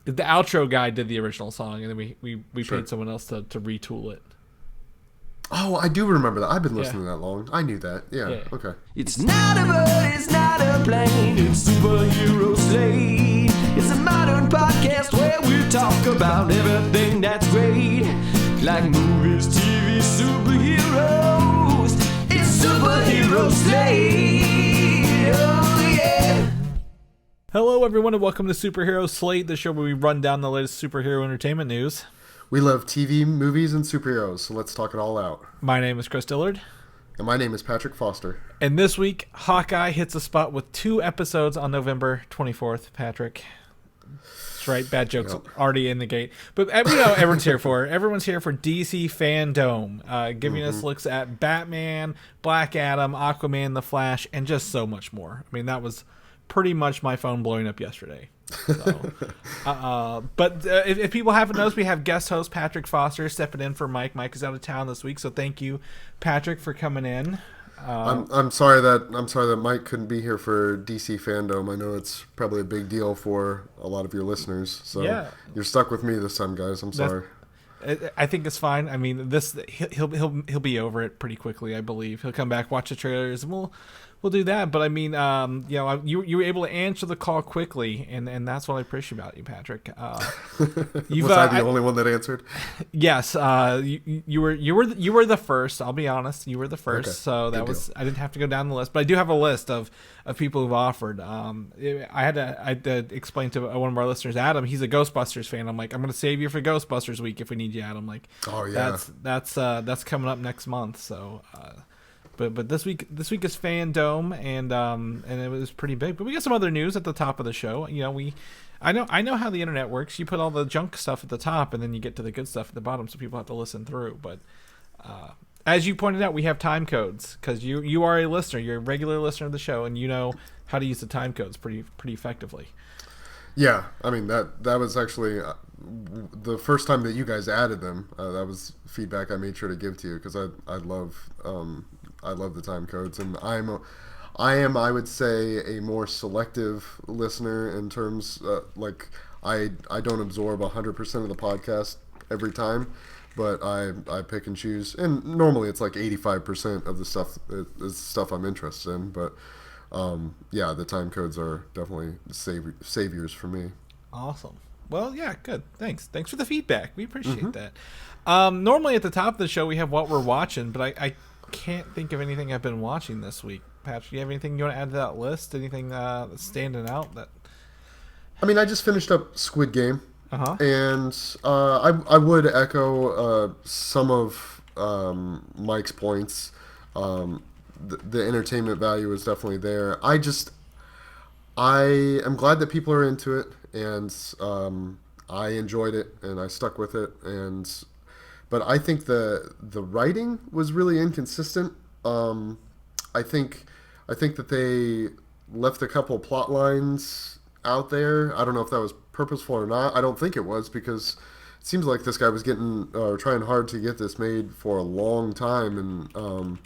The outro guy did the original song, and then we Sure. paid someone else to retool it. Oh, I do remember that. I've been Yeah, listening that long. I knew that. Yeah. yeah. Okay. It's not a bird, it's not a plane, it's Superhero Slate. It's a modern podcast where we talk about everything that's great. Like movies, TV, superheroes. It's Superhero Slate. Oh yeah. Hello, everyone, and welcome to Superhero Slate, the show where we run down the latest superhero entertainment news. We love TV, movies, and superheroes, so let's talk it all out. My name is Chris Dillard, And my name is Patrick Foster. and this week, Hawkeye hits the spot with 2 episodes on November 24th, Patrick. That's right, bad jokes already in the gate. But we know everyone's here for. Everyone's here for DC Fandome, giving us looks at Batman, Black Adam, Aquaman, The Flash, and just so much more. I mean, that was pretty much my phone blowing up yesterday. So, but if people haven't noticed, we have guest host Patrick Foster stepping in for Mike. Mike is out of town this week, so thank you, Patrick, for coming in. I'm sorry that Mike couldn't be here for DC Fandome. I know it's probably a big deal for a lot of your listeners. So Yeah. you're stuck with me this time, guys. I'm sorry. I think it's fine. I mean, this he'll be over it pretty quickly. I believe he'll come back, watch the trailers, and we'll do that. But I mean, you were able to answer the call quickly, and that's what I appreciate about you, Patrick. Was I the only one that answered? Yes, you were the first. I'll be honest, you were the first. Okay, So that good was deal. I didn't have to go down the list, but I do have a list of people who've offered. I had to explain to one of our listeners, Adam. He's a Ghostbusters fan. I'm like, I'm going to save you for Ghostbusters week if we need you, Adam. Like, Oh, yeah. that's coming up next month. So. But this week is Fandome, and it was pretty big. But we got some other news at the top of the show. You know, I know how the internet works. You put all the junk stuff at the top, and then you get to the good stuff at the bottom, so people have to listen through. But as you pointed out, we have time codes because you are a listener. You're a regular listener of the show, and you know how to use the time codes pretty effectively. Yeah, I mean that was actually the first time that you guys added them. That was feedback I made sure to give to you because I love the time codes, and I would say a more selective listener in terms like I don't absorb 100% of the podcast every time, but I pick and choose, and normally it's like 85% of the stuff is stuff I'm interested in, but. Yeah, the time codes are definitely saviors for me. Awesome. Well, yeah, good. Thanks for the feedback. We appreciate that. Normally at the top of the show we have what we're watching, but I can't think of anything I've been watching this week. Patrick, do you have anything you want to add to that list? Anything that's standing out? That I mean, I just finished up Squid Game, Uh-huh. and I would echo some of Mike's points. The entertainment value is definitely there. I am glad that people are into it, and I enjoyed it, and I stuck with it. But I think the writing was really inconsistent. I think that they left a couple plot lines out there. I don't know if that was purposeful or not. I don't think it was because it seems like this guy was trying hard to get this made for a long time, and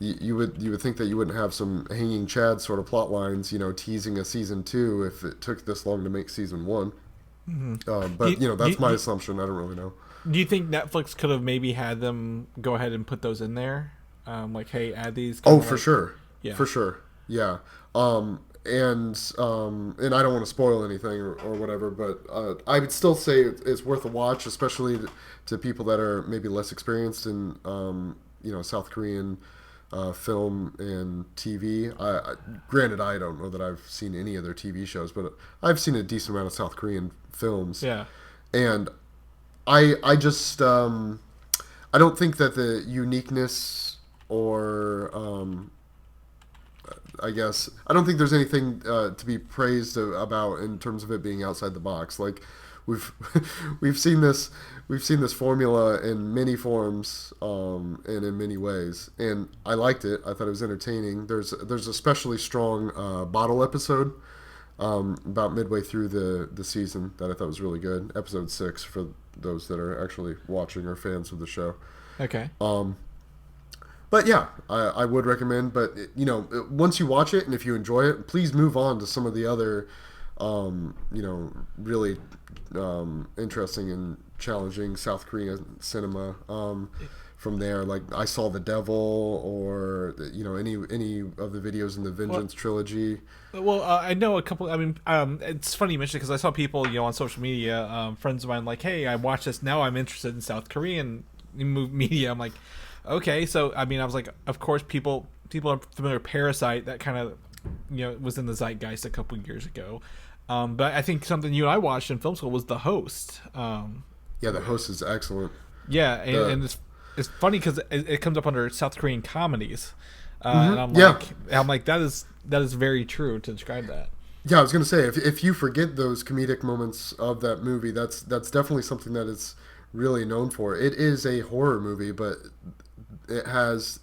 you would think that you wouldn't have some hanging Chad sort of plot lines, teasing a season 2 if it took this long to make season 1. But that's my assumption. I don't really know. Do you think Netflix could have maybe had them go ahead and put those in there? Like, hey, add these. Oh, for sure. Yeah. For sure. Yeah. And I don't want to spoil anything or whatever, but I would still say it's worth a watch, especially to people that are maybe less experienced in South Korean film and TV. Granted, I don't know that I've seen any of their TV shows, but I've seen a decent amount of South Korean films. Yeah. And I just I don't think that the uniqueness or I guess I don't think there's anything to be praised about in terms of it being outside the box. Like we've seen this formula in many forms and in many ways, and I liked it. I thought it was entertaining. There's a especially strong bottle episode about midway through the season that I thought was really good. Episode 6 for those that are actually watching or fans of the show. Okay. But yeah, I would recommend. But once you watch it and if you enjoy it, please move on to some of the other really interesting and challenging South Korean cinema. From there, like I Saw the Devil, or any of the videos in the Vengeance trilogy. Well, I know a couple. I mean, it's funny you mentioned it because I saw people, on social media, friends of mine, like, "Hey, I watched this. Now I'm interested in South Korean media." I'm like, okay. So I mean, I was like, of course, people are familiar with Parasite. That kind of was in the zeitgeist a couple years ago. But I think something you and I watched in film school was The Host. The Host is excellent. Yeah, and it's funny because it comes up under South Korean comedies, and I'm like that is very true to describe that. Yeah, I was gonna say if you forget those comedic moments of that movie, that's definitely something that it's really known for. It is a horror movie, but it has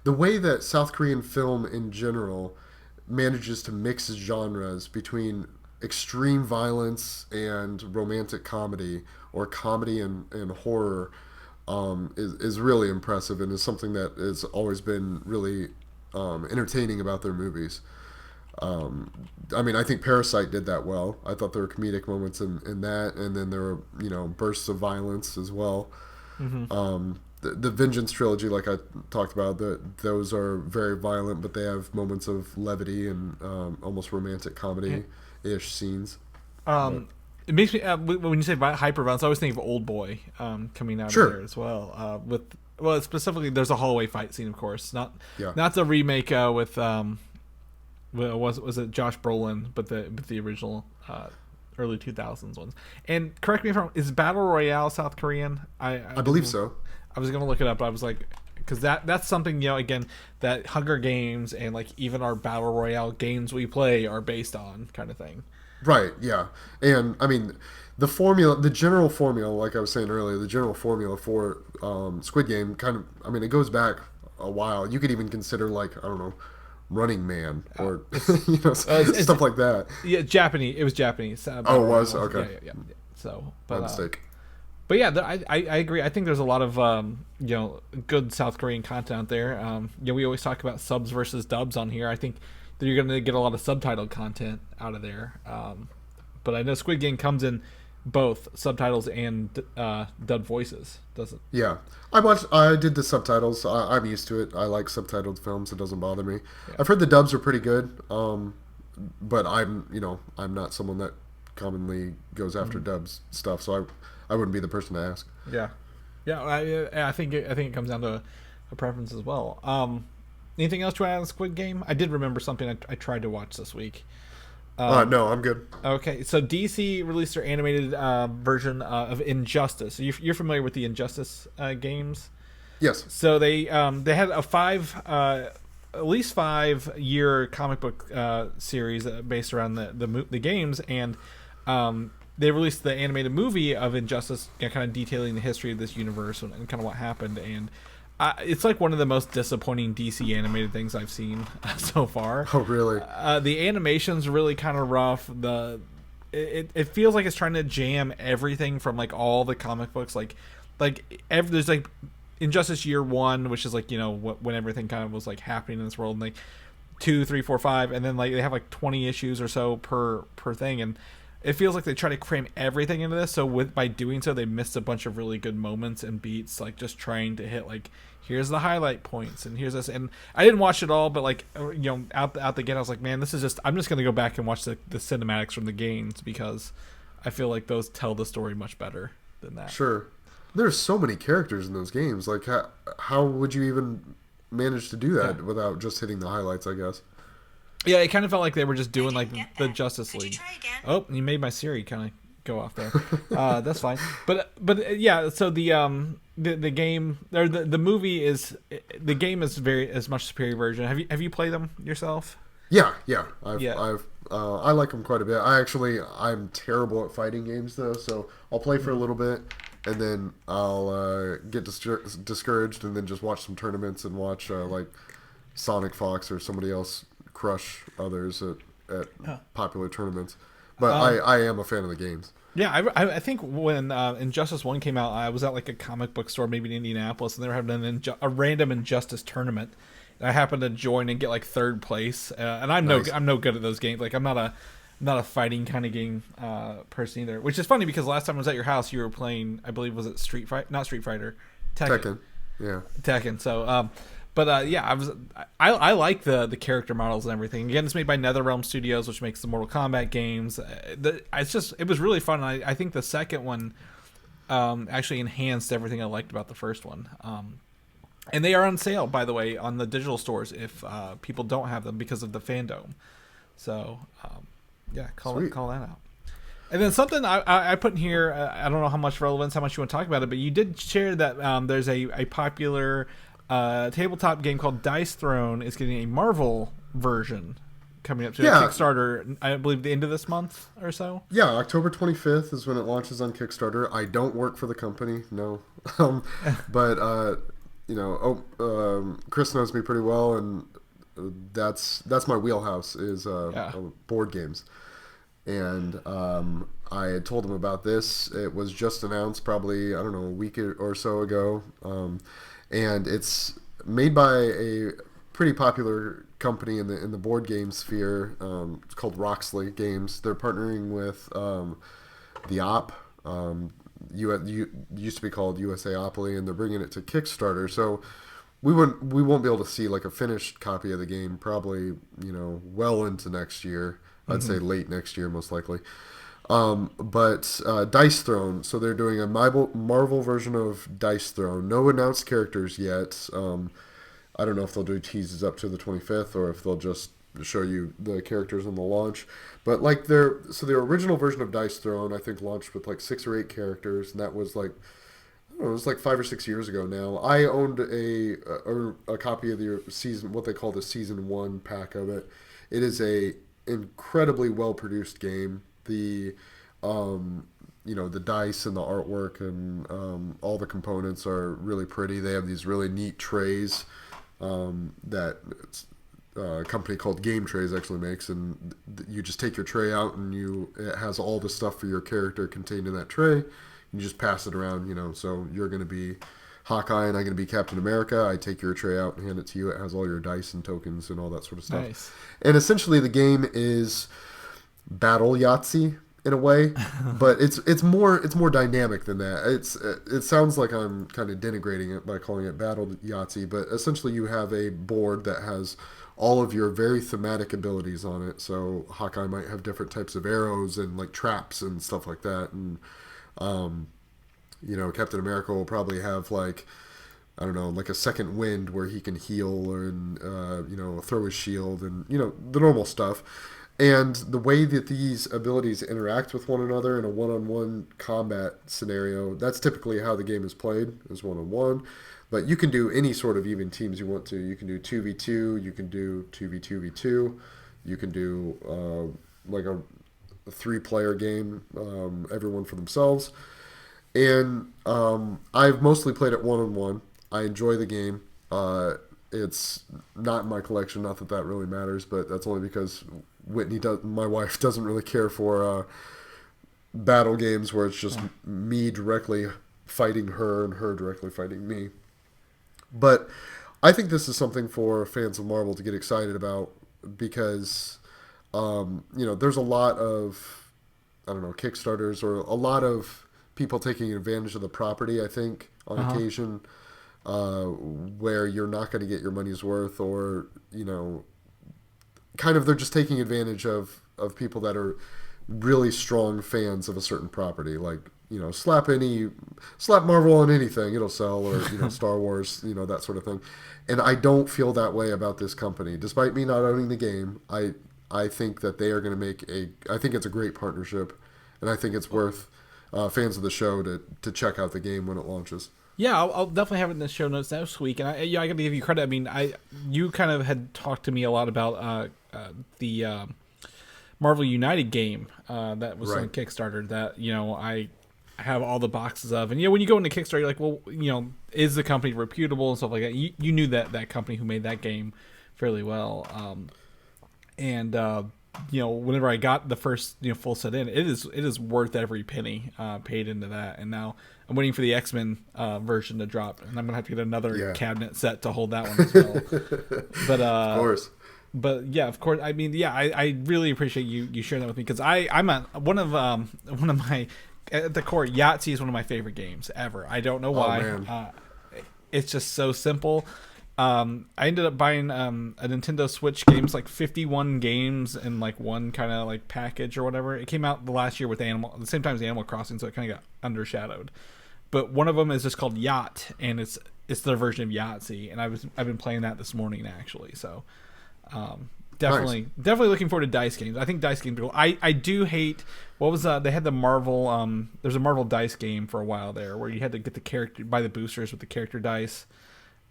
the way that South Korean film in general manages to mix genres between extreme violence and romantic comedy, or comedy and horror. Is really impressive, and is something that has always been really entertaining about their movies. I mean, I think Parasite did that well. I thought there were comedic moments in that, and then there were bursts of violence as well. Mm-hmm. The Vengeance trilogy, like I talked about, those are very violent, but they have moments of levity and almost romantic comedy-ish scenes. It makes me when you say hyperviolence, I always think of Old Boy coming out of there as well. Specifically, there's a hallway fight scene, of course, not the remake with was it Josh Brolin, but the original early 2000s ones. And correct me if I'm wrong, is Battle Royale South Korean? I believe so. I was gonna look it up, but I was like, because that's something again that Hunger Games and like even our Battle Royale games we play are based on, kind of thing. Right, yeah. And, I mean, the general formula, like I was saying earlier, the general formula for Squid Game it goes back a while. You could even consider, like, I don't know, Running Man, or, stuff like that. Yeah, Japanese. It was Japanese. It was? Okay. Yeah. So, my mistake. But yeah, I agree. I think there's a lot of, good South Korean content out there. We always talk about subs versus dubs on here. I think that you're going to get a lot of subtitled content out of there. But I know Squid Game comes in both subtitles and dubbed voices, doesn't it? Yeah. I did the subtitles. I'm used to it. I like subtitled films. It doesn't bother me. Yeah. I've heard the dubs are pretty good. But I'm not someone that commonly goes after dubs stuff, so I wouldn't be the person to ask. Yeah. Yeah, I think it comes down to a preference as well. Anything else to add on Squid Game? I did remember something I tried to watch this week. No, I'm good. Okay, so DC released their animated version of Injustice. So you're familiar with the Injustice games? Yes. So they had a at least 5-year comic book series based around the games, and they released the animated movie of Injustice, kind of detailing the history of this universe and kind of what happened. And it's like one of the most disappointing DC animated things I've seen so far. Oh, really? The animation's really kind of rough. It feels like it's trying to jam everything from like all the comic books. There's like Injustice Year 1, which is like when everything kind of was like happening in this world, and like 2, 3, 4, 5, and then like they have like 20 issues or so per thing, and it feels like they try to cram everything into this. So by doing so, they missed a bunch of really good moments and beats, like just trying to hit like, here's the highlight points and here's this. And I didn't watch it all, but like out the gate, I was like, man, this is just. I'm just gonna go back and watch the cinematics from the games, because I feel like those tell the story much better than that. Sure, there's so many characters in those games. Like how would you even manage to do that without just hitting the highlights? I guess. Yeah, it kind of felt like they were just doing like the Justice League. Oh, you made my Siri kind of go off there. That's fine. But yeah, so the game or the movie is the game is as much superior version. Have you played them yourself? Yeah. I like them quite a bit. I'm terrible at fighting games though, so I'll play for a little bit and then I'll get discouraged and then just watch some tournaments and watch like Sonic Fox or somebody else crush others at popular tournaments. But I am a fan of the games. Yeah, I think when Injustice 1 came out, I was at like a comic book store maybe in Indianapolis, and they were having a random Injustice tournament. And I happened to join and get like third place. And I'm no good at those games. Like I'm not not a fighting kind of game person either. Which is funny because last time I was at your house, you were playing, I believe, was it not Street Fighter, Tekken. Yeah. Tekken. So, I like the character models and everything. Again, it's made by NetherRealm Studios, which makes the Mortal Kombat games. It was really fun. I think the second one actually enhanced everything I liked about the first one. And they are on sale, by the way, on the digital stores if people don't have them because of the Fandome. So, call that out. And then something I put in here, I don't know how much relevance, how much you want to talk about it, but you did share that there's a popular tabletop game called Dice Throne is getting a Marvel version coming up to Kickstarter, I believe the end of this month or so. Yeah, October 25th is when it launches on Kickstarter. I don't work for the company, no. But, Chris knows me pretty well, and that's my wheelhouse is board games. And I had told him about this. It was just announced probably, I don't know, a week or so ago. And it's made by a pretty popular company in the board game sphere. It's called Roxley Games. They're partnering with the Op. Used to be called USAopoly, and they're bringing it to Kickstarter. So we won't be able to see like a finished copy of the game probably well into next year. I'd say late next year most likely. But Dice Throne, so they're doing a Marvel version of Dice Throne. No announced characters yet. I don't know if they'll do teases up to the 25th or if they'll just show you the characters in the launch. But like their original version of Dice Throne, I think launched with like 6 or 8 characters, and that was like, I don't know, it was like 5 or 6 years ago now. I owned a copy of the season, what they call the season 1 pack of it. It is a incredibly well produced game. The the dice and the artwork and all the components are really pretty. They have these really neat trays that a company called Game Trays actually makes, and you just take your tray out and it has all the stuff for your character contained in that tray. You just pass it around, so you're going to be Hawkeye and I'm going to be Captain America. I take your tray out and hand it to you. It has all your dice and tokens and all that sort of stuff. Nice. And essentially the game is battle Yahtzee in a way, but it's more dynamic than that. It sounds like I'm kind of denigrating it by calling it battle Yahtzee, but essentially you have a board that has all of your very thematic abilities on it. So Hawkeye might have different types of arrows and like traps and stuff like that, and Captain America will probably have like, I don't know, like a second wind where he can heal and throw his shield and the normal stuff. And the way that these abilities interact with one another in a one-on-one combat scenario, that's typically how the game is played, is one-on-one. But you can do any sort of even teams you want to. You can do 2v2, you can do 2v2v2, you can do like a 3-player game, everyone for themselves. And I've mostly played it one-on-one. I enjoy the game. It's not in my collection, not that really matters, but that's only because my wife doesn't really care for battle games where it's just me directly fighting her and her directly fighting me. But I think this is something for fans of Marvel to get excited about because, there's a lot of, Kickstarters or a lot of people taking advantage of the property, I think, on occasion, where you're not going to get your money's worth or, kind of they're just taking advantage of people that are really strong fans of a certain property. Like, slap Marvel on anything, it'll sell, or, Star Wars, that sort of thing. And I don't feel that way about this company. Despite me not owning the game, I think that they are going to I think it's a great partnership, and I think it's worth fans of the show to check out the game when it launches. Yeah, I'll definitely have it in the show notes next week. And I got to give you credit. I mean, you kind of had talked to me a lot about the Marvel United game that was on Kickstarter that, I have all the boxes of. And, when you go into Kickstarter, you're like, well, is the company reputable and stuff like that? You knew that company who made that game fairly well. Whenever I got the first full set in, it is worth every penny paid into that. And now I'm waiting for the X-Men version to drop, and I'm gonna have to get another cabinet set to hold that one as well. But of course, but yeah, of course. I mean, yeah, I really appreciate you sharing that with me because I'm one of my at the core, Yahtzee is one of my favorite games ever. I don't know why. Man. It's just so simple. I ended up buying a Nintendo Switch games, like 51 games in like one kind of like package or whatever. It came out the last year with at the same time as Animal Crossing, so it kind of got undershadowed. But one of them is just called Yacht, and it's their version of Yahtzee, and I've been playing that this morning actually. So definitely looking forward to dice games. I think dice games are cool. I do hate what was they had the Marvel there's a Marvel dice game for a while there where you had to get the character buy the boosters with the character dice.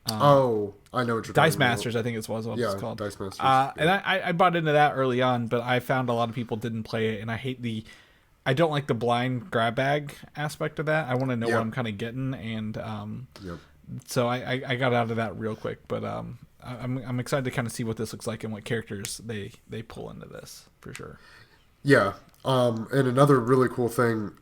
I know what you're Dice talking Masters, about. I think it's what it's called. Dice Masters. And I bought into that early on, but I found a lot of people didn't play it, and I don't like the blind grab bag aspect of that. I want to know what I'm kind of getting, and so I got out of that real quick. But I'm excited to kind of see what this looks like and what characters they pull into this for sure. Yeah, and another really cool thing,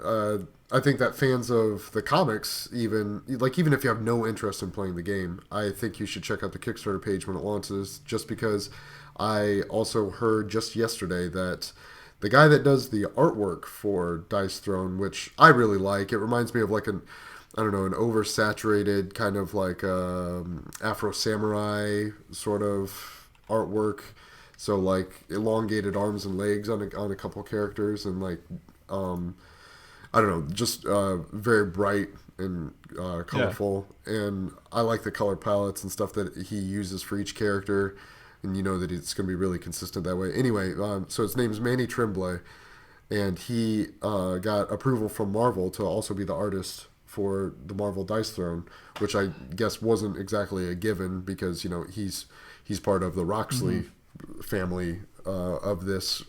I think that fans of the comics, even if you have no interest in playing the game, I think you should check out the Kickstarter page when it launches, just because I also heard just yesterday that the guy that does the artwork for Dice Throne, which I really like, it reminds me of like an oversaturated kind of like Afro Samurai sort of artwork. So like elongated arms and legs on a couple characters, and like I don't know, just very bright and colorful. And I like the color palettes and stuff that he uses for each character, and you know that it's going to be really consistent that way. Anyway, so his name is Manny Tremblay, and he got approval from Marvel to also be the artist for the Marvel Dice Throne, which I guess wasn't exactly a given because he's part of the Roxley family of this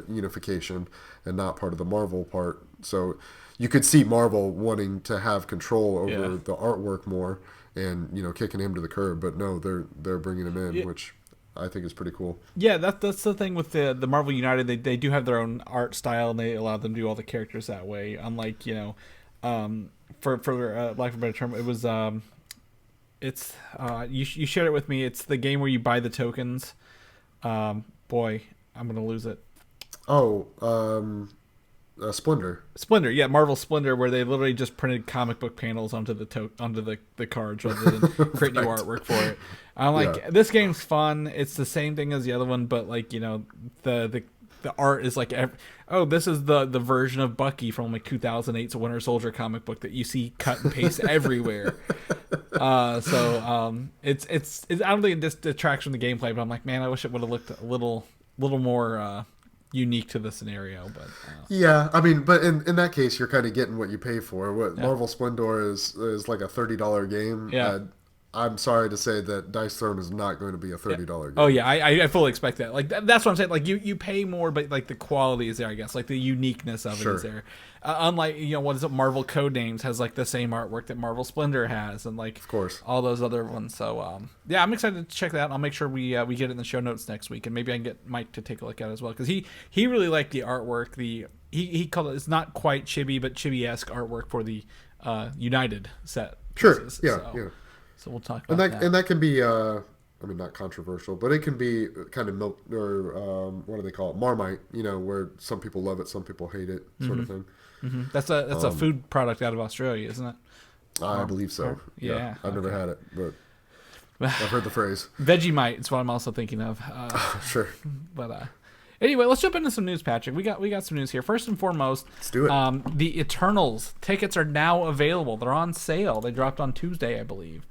unification and not part of the Marvel part. So you could see Marvel wanting to have control over the artwork more and kicking him to the curb, but no, they're bringing him in, which I think is pretty cool. Yeah, that's the thing with the Marvel United. They do have their own art style, and they allow them to do all the characters that way. Unlike for lack of a better term, it was it's you shared it with me. It's the game where you buy the tokens. Boy, I'm gonna lose it. Splendor. Splendor, yeah, Marvel Splendor, where they literally just printed comic book panels onto the cards rather than create new artwork for it. I'm like, this game's fun. It's the same thing as the other one, but like the art is like, this is the version of Bucky from like 2008's Winter Soldier comic book that you see cut and paste everywhere. So it's I don't think it just detracts from the gameplay, but I'm like, man, I wish it would have looked a little more unique to the scenario. But yeah, I mean, but in that case, you're kind of getting what you pay for. What Marvel Splendor is like a $30 game. Yeah. I'm sorry to say that Dice Throne is not going to be a $30 game. Oh yeah, I fully expect that. Like that's what I'm saying. Like you pay more, but like the quality is there. I guess like the uniqueness of it is there. Unlike what is it? Marvel Codenames has like the same artwork that Marvel Splendor has, and like of course all those other ones. So yeah, I'm excited to check that out. I'll make sure we get it in the show notes next week, and maybe I can get Mike to take a look at it as well because he really liked the artwork. He called it, it's not quite chibi, but chibi-esque artwork for the United set. Sure. Pieces, yeah. So we'll talk about that. And that can be, I mean, not controversial, but it can be kind of milk or what do they call it? Marmite, where some people love it, some people hate it, sort of thing. Mm-hmm. That's a food product out of Australia, isn't it? I believe so. Yeah. I've never had it, but I've heard the phrase. Vegemite is what I'm also thinking of. Sure. But anyway, let's jump into some news, Patrick. We got some news here. First and foremost, let's do it. The Eternals tickets are now available. They're on sale. They dropped on Tuesday, I believe.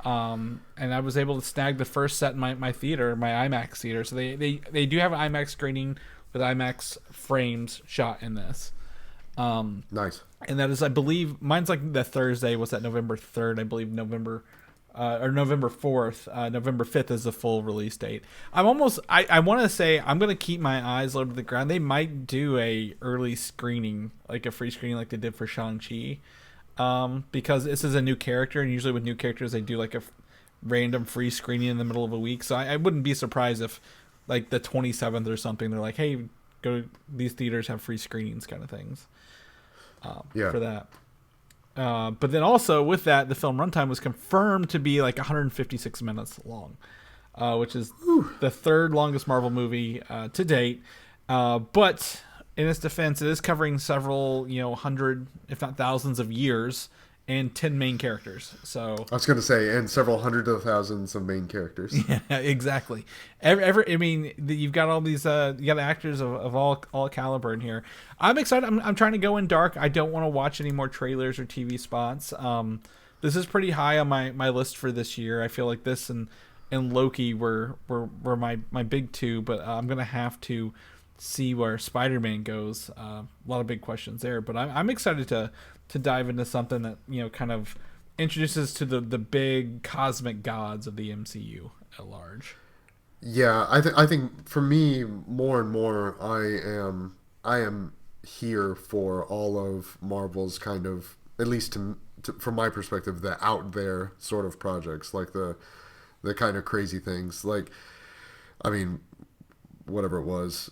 And I was able to snag the first set in my theater, my IMAX theater. So they do have an IMAX screening with IMAX frames shot in this. Nice. And that is, I believe, mine's like the Thursday. Was that November 3rd? I believe November 4th. November 5th is the full release date. I want to say I'm going to keep my eyes low to the ground. They might do a early screening, like a free screening like they did for Shang-Chi. Because this is a new character, and usually with new characters they do like a random free screening in the middle of a week. So I wouldn't be surprised if like the 27th or something they're like, hey, go, these theaters have free screenings kind of things. For that. But then also with that, the film runtime was confirmed to be like 156 minutes long. which is the third longest Marvel movie to date. But in its defense, it is covering several, hundred, if not thousands of years and 10 main characters. So I was going to say, and several hundred of thousands of main characters. Yeah, exactly. You've got all these, you got actors of all caliber in here. I'm excited. I'm trying to go in dark. I don't want to watch any more trailers or TV spots. This is pretty high on my list for this year. I feel like this and Loki were my big two, but I'm gonna have to see where Spider-Man goes. A lot of big questions there, but I'm excited to dive into something that kind of introduces to the big cosmic gods of the MCU at large. Yeah, I think for me, more and more, I am here for all of Marvel's kind of, at least from my perspective, the out there sort of projects, like the kind of crazy things. Like, I mean, whatever it was,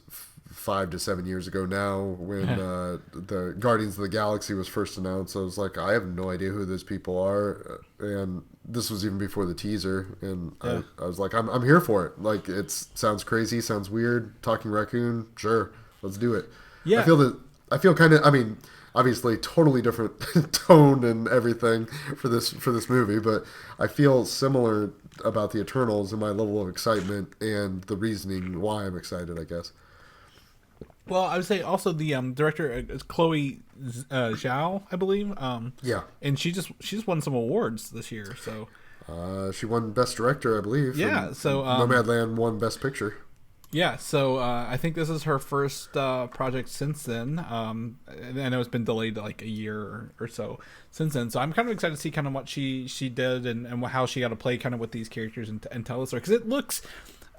5 to 7 years ago now, when the Guardians of the Galaxy was first announced, I was like, I have no idea who those people are, and this was even before the teaser, and I was like, I'm here for it. Like, it sounds crazy, sounds weird. Talking raccoon, sure, let's do it. Yeah, I feel kind of, I mean, obviously totally different tone and everything for this movie, but I feel similar about the Eternals and my level of excitement and the reasoning why I'm excited, I guess. Well, I would say also the director is Chloe Zhao, I believe. Yeah, and she just won some awards this year. So she won Best Director, I believe. Yeah, so Nomadland won Best Picture. Yeah, so I think this is her first project since then. I know it's been delayed like a year or so since then. So I'm kind of excited to see kind of what she did and how she got to play kind of with these characters and tell the story, because it looks.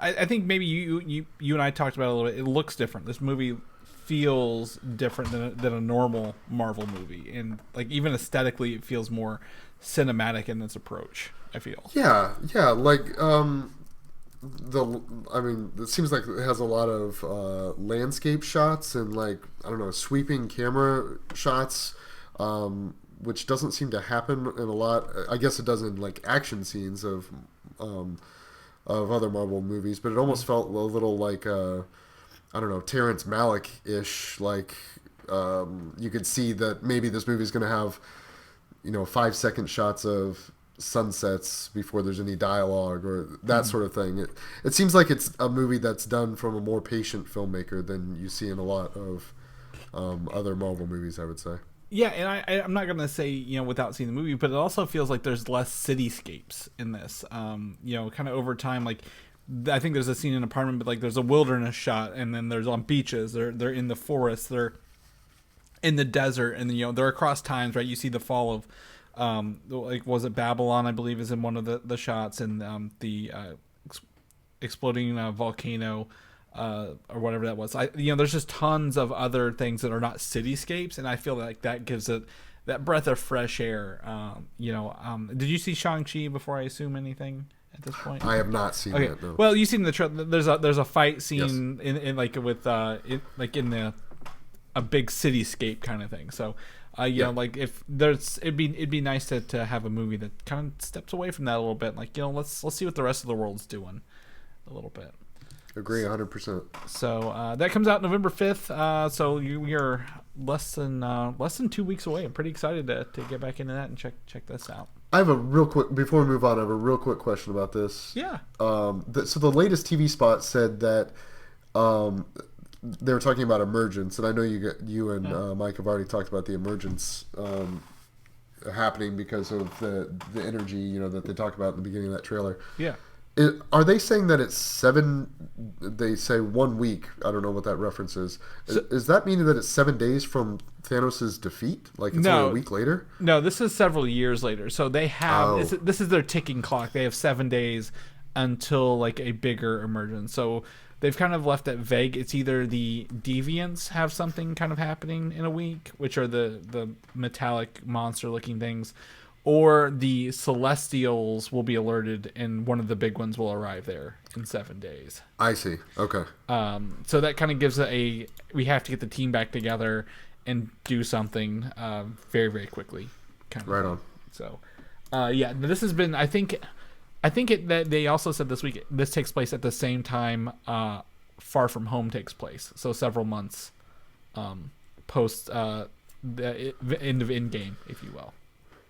I think maybe you and I talked about it a little bit. It looks different. This movie feels different than a normal Marvel movie, and like even aesthetically, it feels more cinematic in its approach, I feel. Yeah, like it seems like it has a lot of landscape shots and, like, I don't know, sweeping camera shots, which doesn't seem to happen in a lot. I guess it does in like action scenes of other Marvel movies, but it almost felt a little like I don't know, Terrence Malick-ish. Like, you could see that maybe this movie is going to have 5-second shots of sunsets before there's any dialogue or that sort of thing. It seems like it's a movie that's done from a more patient filmmaker than you see in a lot of other Marvel movies, I would say. Yeah, and I'm not going to say, without seeing the movie, but it also feels like there's less cityscapes in this. Kind of over time, like, I think there's a scene in an apartment, but like there's a wilderness shot, and then there's on beaches, they're in the forest, they're in the desert, and they're across times, right? You see the fall of like, was it Babylon, I believe, is in one of the shots, and the exploding volcano or whatever that was. There's just tons of other things that are not cityscapes, and I feel like that gives it that breath of fresh air. Did you see Shang-Chi before I assume anything at this point? I have not seen that. No. Well, you've seen the trailer. There's a fight scene in like with in the a big cityscape kind of thing. So. Like if there's, it'd be nice to have a movie that kind of steps away from that a little bit. Like, let's see what the rest of the world's doing a little bit. Agree 100%. So that comes out November 5th. So you're less than 2 weeks away. I'm pretty excited to get back into that and check this out. I have a real quick, before we move on, I have a real quick question about this. Yeah. So the latest TV spot said that they were talking about emergence, and I know you and Mike have already talked about the emergence happening because of the energy, that they talk about in the beginning of that trailer. Yeah. Are they saying that it's 7? They say 1 week. I don't know what that reference is. Is that meaning that it's 7 days from Thanos' defeat? Like it's only a week later? No, this is several years later. So they have this is their ticking clock. They have 7 days until like a bigger emergence. So they've kind of left it vague. It's either the Deviants have something kind of happening in a week, which are the metallic monster-looking things, or the Celestials will be alerted, and one of the big ones will arrive there in 7 days. I see. Okay. So that kind of gives we have to get the team back together and do something very, very quickly. Right on. So, this has been, I think, I think that they also said this week this takes place at the same time Far From Home takes place, so several months post the end of Endgame, if you will.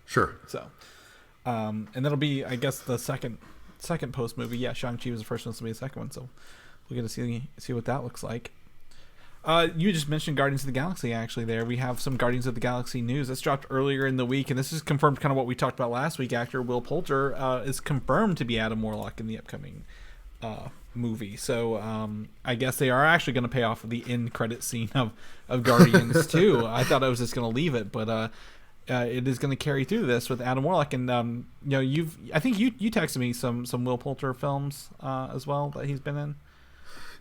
Sure. So, and that'll be, I guess, the second post movie. Yeah, Shang-Chi was the first one, so will be the second one. So we'll get to see what that looks like. You just mentioned Guardians of the Galaxy. Actually, there we have some Guardians of the Galaxy news. This dropped earlier in the week, and this is confirmed kind of what we talked about last week. Actor Will Poulter is confirmed to be Adam Warlock in the upcoming movie. So I guess they are actually going to pay off the end credit scene of Guardians too. I thought I was just going to leave it, but it is going to carry through this with Adam Warlock. And I think you texted me some Will Poulter films as well that he's been in.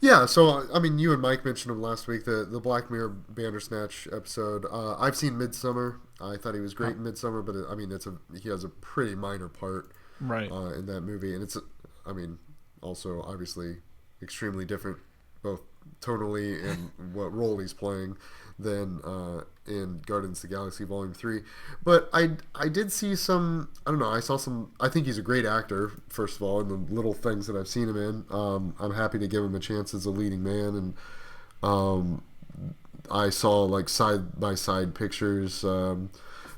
Yeah, so I mean, you and Mike mentioned him last week, the Black Mirror Bandersnatch episode. I've seen Midsummer. I thought he was great in Midsummer, but I mean, he has a pretty minor part right in that movie, and it's, I mean, also obviously extremely different, both tonally and what role he's playing than in Guardians of the Galaxy Volume 3. But I did see some, I don't know, I saw some, I think he's a great actor, first of all, in the little things that I've seen him in. I'm happy to give him a chance as a leading man, and I saw like side-by-side pictures, I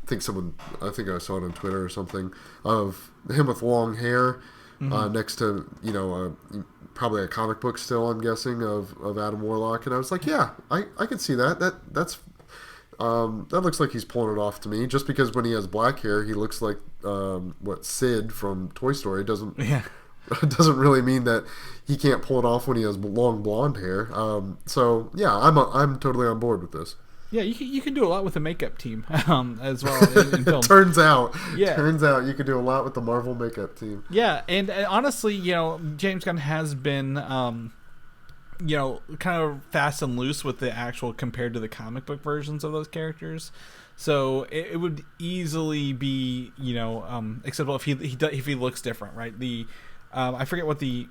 think I saw it on Twitter or something, of him with long hair, next to, probably a comic book still, I'm guessing, of Adam Warlock, and I was like, yeah, I could see that. That's that looks like he's pulling it off to me. Just because when he has black hair, he looks like Sid from Toy Story doesn't really mean that he can't pull it off when he has long blonde hair. So yeah, I'm totally on board with this. Yeah, you can do a lot with the makeup team as well in film. Turns out you could do a lot with the Marvel makeup team. Yeah, and honestly, James Gunn has been, kind of fast and loose with the actual compared to the comic book versions of those characters. So it would easily be, acceptable if he looks different, right? I forget what the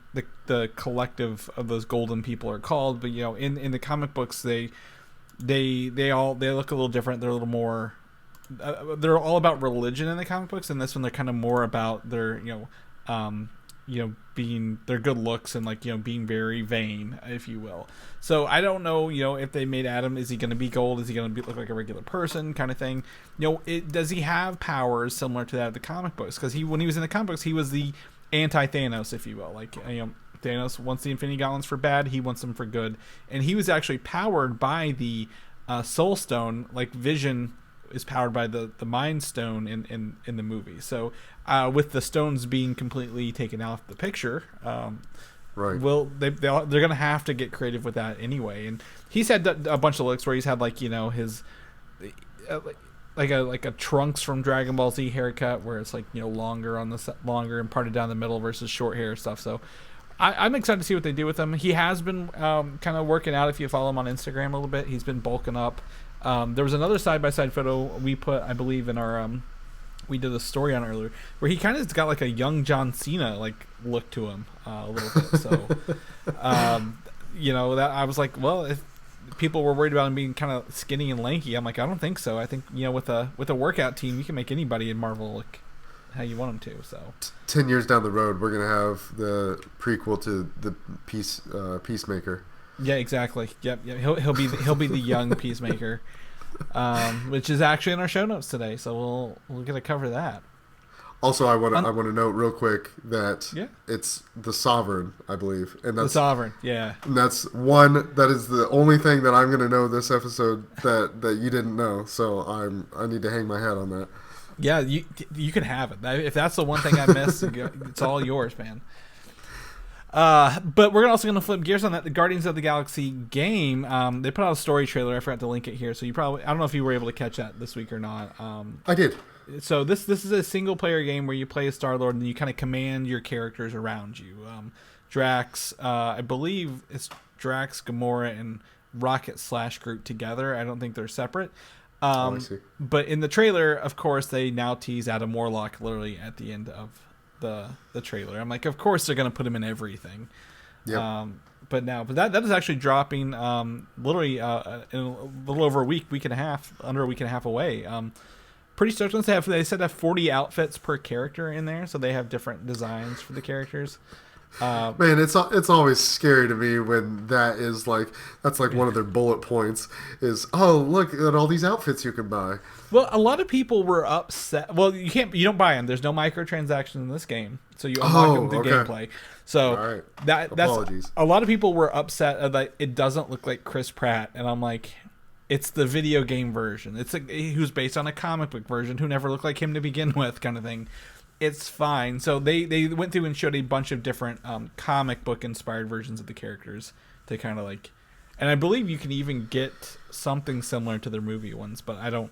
collective of those golden people are called, but in the comic books they look a little different. They're a little more. They're all about religion in the comic books, and this one they're kind of more about their being their good looks and being very vain, if you will. So I don't know if they made Adam, is he going to be gold? Is he going to look like a regular person kind of thing? Does he have powers similar to that of the comic books? Because when he was in the comic books, he was the anti-Thanos, if you will. Thanos wants the Infinity Gauntlets for bad, he wants them for good, and he was actually powered by the Soul Stone. Like Vision is powered by the Mind Stone in the movie. So with the stones being completely taken out of the picture, right? Well, they're gonna have to get creative with that anyway. And he's had a bunch of looks where he's had his like a Trunks from Dragon Ball Z haircut, where it's longer and parted down the middle versus short hair stuff. So I'm excited to see what they do with him. He has been kind of working out. If you follow him on Instagram a little bit, he's been bulking up. There was another side-by-side photo we put, I believe, in our we did a story on earlier, where he kind of got like a young John Cena look to him a little bit. So that I was like, well, if people were worried about him being kind of skinny and lanky, I'm like, I don't think so. I think with a workout team, you can make anybody in Marvel look how you want them to. So 10 years down the road, we're gonna have the prequel to the Peacemaker. Yeah, exactly. Yep. He'll be the young Peacemaker, which is actually in our show notes today. So we'll get to cover that. Also, I want to note real quick that it's the Sovereign, I believe, and that's the Sovereign. Yeah, and that is the only thing that I'm gonna know this episode that you didn't know. So I need to hang my hat on that. Yeah, you can have it. If that's the one thing I missed, it's all yours, man. But we're also going to flip gears on that. The Guardians of the Galaxy game, they put out a story trailer. I forgot to link it here, so I don't know if you were able to catch that this week or not. I did. So this is a single player game where you play as Star-Lord and you kind of command your characters around you. Drax, I believe it's Drax, Gamora, and Rocket/Groot together. I don't think they're separate. I see. But in the trailer, of course, they now tease Adam Warlock literally at the end of the trailer. I'm like, of course they're going to put him in everything. Yep. But that is actually dropping literally in a little over a week and a half, under a week and a half away. pretty stoked on this. They said have 40 outfits per character in there, so they have different designs for the characters. Man, it's always scary to me when that's like one of their bullet points is, oh, look at all these outfits you can buy. Well, a lot of people were upset. Well, you don't buy them. There's no microtransactions in this game, so you unlock them through gameplay. So right. that's Apologies. a lot of people were upset that it doesn't look like Chris Pratt, and I'm like, it's the video game version. It's who's based on a comic book version who never looked like him to begin with, kind of thing. It's fine. So they went through and showed a bunch of different comic book inspired versions of the characters to kind of like, and I believe you can even get something similar to their movie ones, but I don't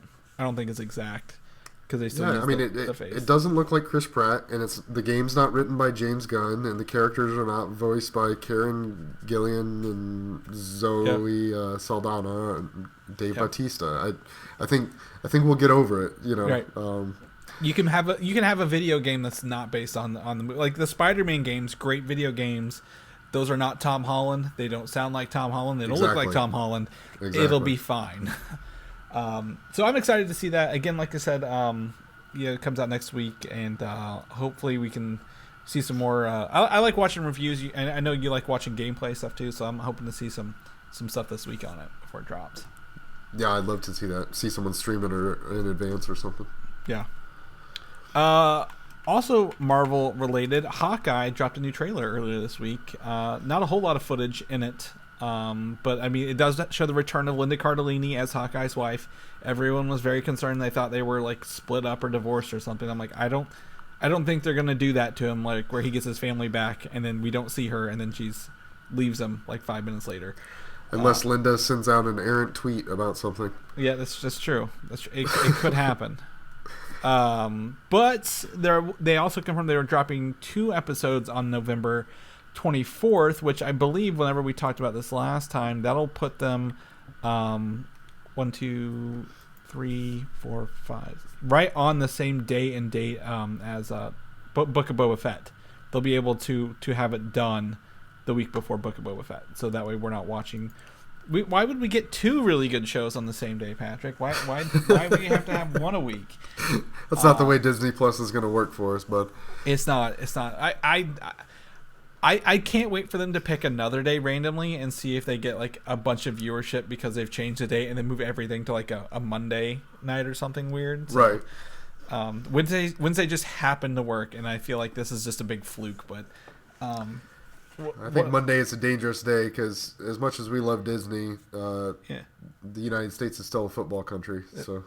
think it's exact because they still use the face. It doesn't look like Chris Pratt, and the game's not written by James Gunn, and the characters are not voiced by Karen Gillian and Zoe Saldana and Dave Bautista. I think we'll get over it. Right. You can have a video game that's not based on the movie. Like the Spider-Man games, great video games. Those are not Tom Holland. They don't sound like Tom Holland. They don't look like Tom Holland. Exactly. It'll be fine. So I'm excited to see that. Again, like I said, it comes out next week, and hopefully we can see some more. I like watching reviews, and I know you like watching gameplay stuff too. So I'm hoping to see some stuff this week on it before it drops. Yeah, I'd love to see that. See someone stream it in advance or something. Yeah. Also Marvel related, Hawkeye dropped a new trailer earlier this week. Not a whole lot of footage in it, but I mean it does show the return of Linda Cardellini as Hawkeye's wife. Everyone was very concerned. They thought they were like split up or divorced or something. I'm like, I don't think they're gonna do that to him, like where he gets his family back and then we don't see her and then she's leaves him like 5 minutes later. Unless Linda sends out an errant tweet about something. Yeah, that's true. It could happen. But they also confirmed they were dropping 2 episodes on November 24th, which I believe whenever we talked about this last time, that'll put them 1, 2, 3, 4, 5 right on the same day and date as Book of Boba Fett. They'll be able to have it done the week before Book of Boba Fett, so that way we're not watching. Why would we get 2 really good shows on the same day, Patrick? Why would we have to have one a week? That's not the way Disney Plus is going to work for us, but it's not. I can't wait for them to pick another day randomly and see if they get like a bunch of viewership because they've changed the date and then move everything to like a Monday night or something weird. So, right. Wednesday just happened to work, and I feel like this is just a big fluke, but. I think Monday is a dangerous day because as much as we love Disney, the United States is still a football country. So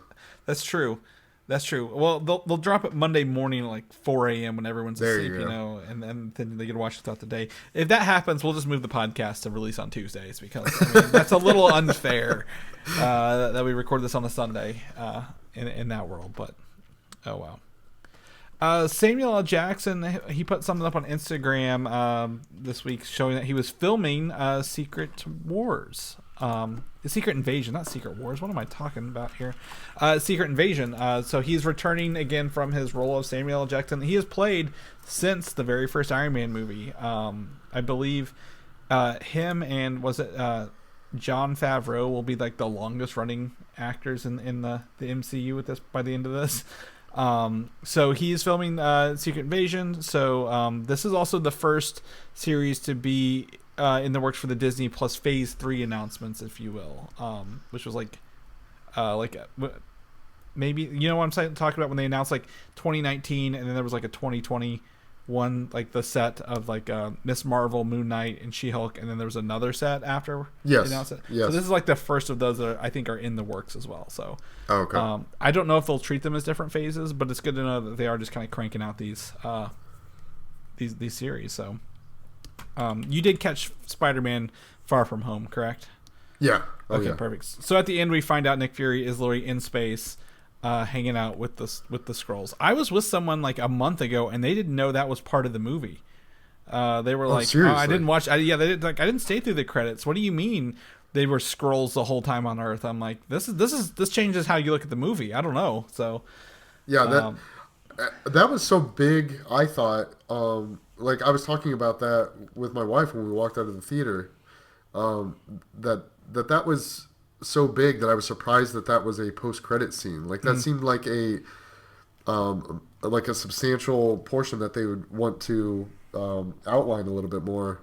that's true. Well, they'll drop it Monday morning at like 4 a.m. when everyone's asleep, and then they get to watch it throughout the day. If that happens, we'll just move the podcast to release on Tuesdays because that's a little unfair that we record this on a Sunday in that world. But oh wow. Samuel L. Jackson, he put something up on Instagram this week showing that he was filming Secret Wars. Secret Invasion, not Secret Wars. What am I talking about here? Secret Invasion. So he's returning again from his role of Samuel L. Jackson. He has played since the very first Iron Man movie. I believe him and Jon Favreau will be like the longest running actors in the MCU with this by the end of this. So he's filming Secret Invasion. So this is also the first series to be in the works for the Disney Plus Phase 3 announcements, if you will, which was maybe, you know what I'm talking about when they announced like 2019 and then there was like a 2021, like the set of like Miss Marvel, Moon Knight, and She-Hulk, and then there was another set after they announced it. Yes. So this is like the first of those that I think are in the works as well. So I don't know if they'll treat them as different phases, but it's good to know that they are just kind of cranking out these series. So you did catch Spider-Man Far From Home, correct? Yeah. Perfect. So at the end we find out Nick Fury is literally in space hanging out with the Skrulls. I was with someone like a month ago and they didn't know that was part of the movie. They were like, seriously? I didn't watch. They did, like, I didn't stay through the credits. What do you mean they were Skrulls the whole time on Earth? I'm like, this changes how you look at the movie. I don't know. So yeah, that was so big. I thought, like I was talking about that with my wife when we walked out of the theater. That was so big that I was surprised that that was a post-credit scene. Like that seemed like a substantial portion that they would want to outline a little bit more.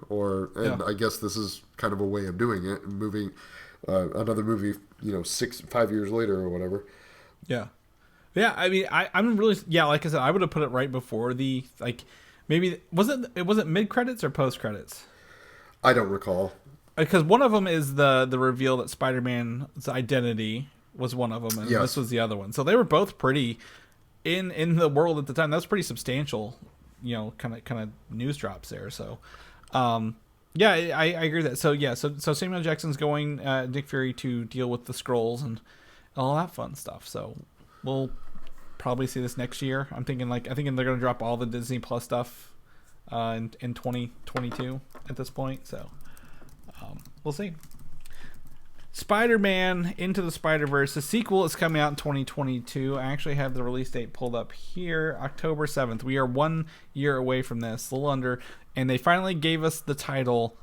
I guess this is kind of a way of doing it, and moving another movie, 5 years later or whatever. Yeah. Yeah, I mean, I'm really, like I said, I would have put it right before the, like, maybe, was it mid-credits or post-credits? I don't recall. Because one of them is the reveal that Spider-Man's identity was one of them, and this was the other one. So they were both pretty, in the world at the time, that was pretty substantial, kind of news drops there. So, I agree with that. So Samuel Jackson's going, Nick Fury, to deal with the Skrulls and all that fun stuff. So we'll probably see this next year. I think they're going to drop all the Disney Plus stuff in 2022 at this point. So we'll see. Spider-Man Into the Spider-Verse. The sequel is coming out in 2022. I actually have the release date pulled up here, October 7th. We are 1 year away from this, a little under, and they finally gave us the title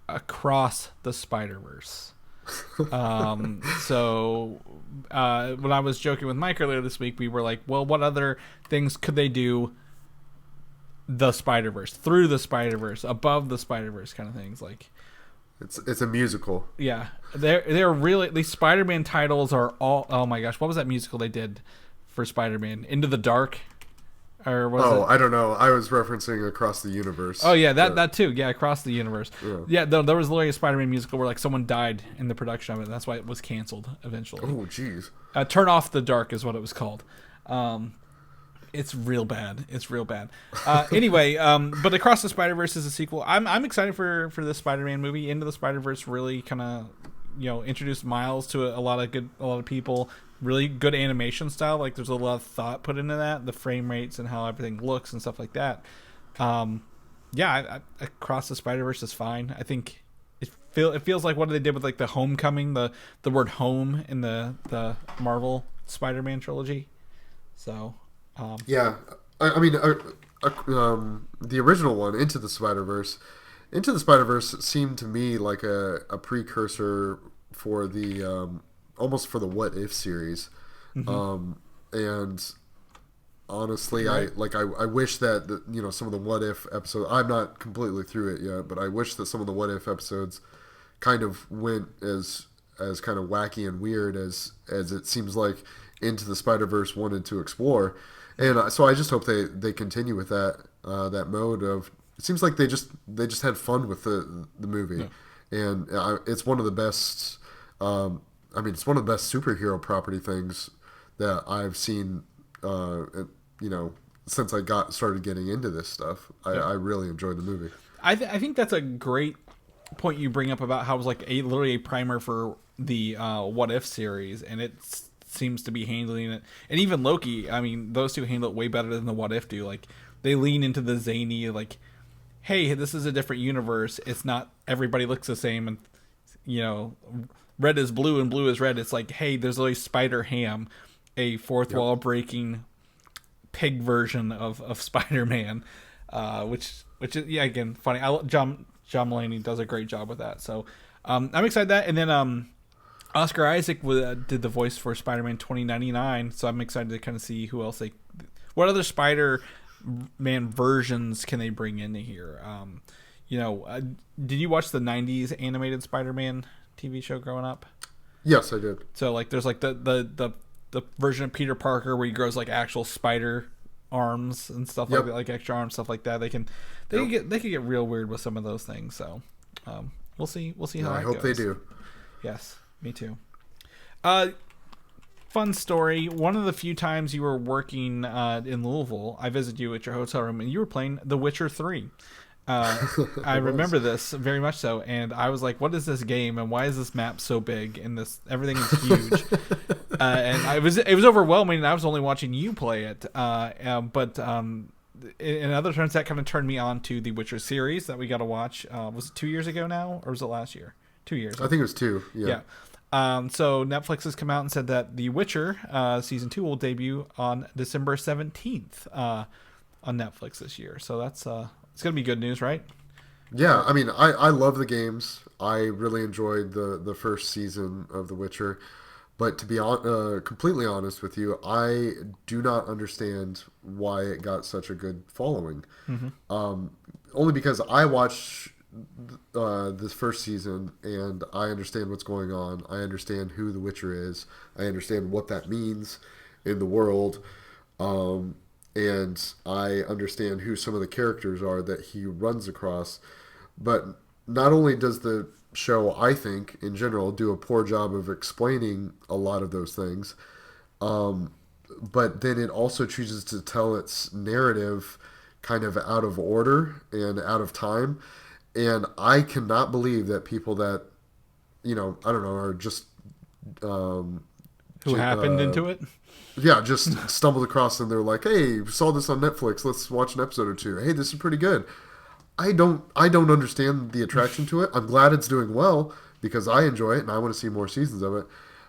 Across the Spider-Verse. So when I was joking with Mike earlier this week, we were like, well, what other things could they do? The Spider-Verse, through the Spider-Verse, above the Spider-Verse kind of things. Like, it's a musical. Yeah, they're really, these Spider-Man titles are all, oh my gosh, what was that musical they did for Spider-Man? Into the Dark? Or was it? I don't know. I was referencing Across the Universe. Oh yeah, that too. Yeah, Across the Universe. Yeah, there was literally a Spider-Man musical where like someone died in the production of it. And that's why it was canceled eventually. Oh jeez. Turn Off the Dark is what it was called. It's real bad. Anyway, but Across the Spider-Verse is a sequel. I'm excited for this Spider-Man movie. Into the Spider-Verse really kind of introduced Miles to a lot of people. Really good animation style. Like there's a lot of thought put into that, the frame rates and how everything looks and stuff like that. Across the Spider-Verse is fine. I think it feels like what they did with like the Homecoming, the word home in the Marvel Spider-Man trilogy. So I mean the original one, Into the Spider-Verse seemed to me like a precursor for the almost for the What If series. And honestly, right. I wish that some of the What If episodes, I'm not completely through it yet, but I wish that some of the What If episodes kind of went as kind of wacky and weird as it seems like Into the Spider-Verse wanted to explore. And so I just hope they continue with that mode of, it seems like they just had fun with the movie. And it's one of the best it's one of the best superhero property things that I've seen since I started getting into this stuff. I really enjoyed the movie. I think that's a great point you bring up about how it was like literally a primer for the What If series, and it seems to be handling it. And even Loki, I mean, those two handle it way better than the What If do. Like, they lean into the zany, like, hey, this is a different universe. It's not everybody looks the same, and red is blue and blue is red. It's like, hey, there's always Spider-Ham, a fourth wall breaking pig version of Spider-Man, which is again funny. John Mulaney does a great job with that. So I'm excited that. And then Oscar Isaac did the voice for Spider-Man 2099. So I'm excited to kind of see who else what other Spider-Man versions can they bring into here. Did you watch the 90s animated Spider-Man TV show growing up? Yes, I did. So like there's like the version of Peter Parker where he grows like actual spider arms and stuff like that, like extra arms, stuff like that. They can get real weird with some of those things. So we'll see how that goes. I hope they do. Yes, me too. Fun story. One of the few times you were working in Louisville, I visited you at your hotel room and you were playing The Witcher 3. I remember this very much so, and I was like, what is this game and why is this map so big and everything is huge? And it was overwhelming, and I was only watching you play it, but in other terms that kind of turned me on to the Witcher series that we got to watch. Was it 2 years ago now, or was it last year? 2 years. I think it was 2. Yeah. So Netflix has come out and said that The Witcher season 2 will debut on December 17th on Netflix this year. So that's it's gonna be good news, right? Yeah, I mean, I love the games. I really enjoyed the first season of The Witcher. But to be completely honest with you, I do not understand why it got such a good following. Mm-hmm. Only because I watched this first season and I understand what's going on. I understand who The Witcher is. I understand what that means in the world. And I understand who some of the characters are that he runs across. But not only does the show, I think, in general, do a poor job of explaining a lot of those things, but then it also chooses to tell its narrative kind of out of order and out of time. And I cannot believe that people that, I don't know, are just... Who happened into it? Yeah, just stumbled across and they're like, hey, saw this on Netflix, let's watch an episode or two. Hey, this is pretty good. I don't understand the attraction to it. I'm glad it's doing well because I enjoy it and I want to see more seasons of it.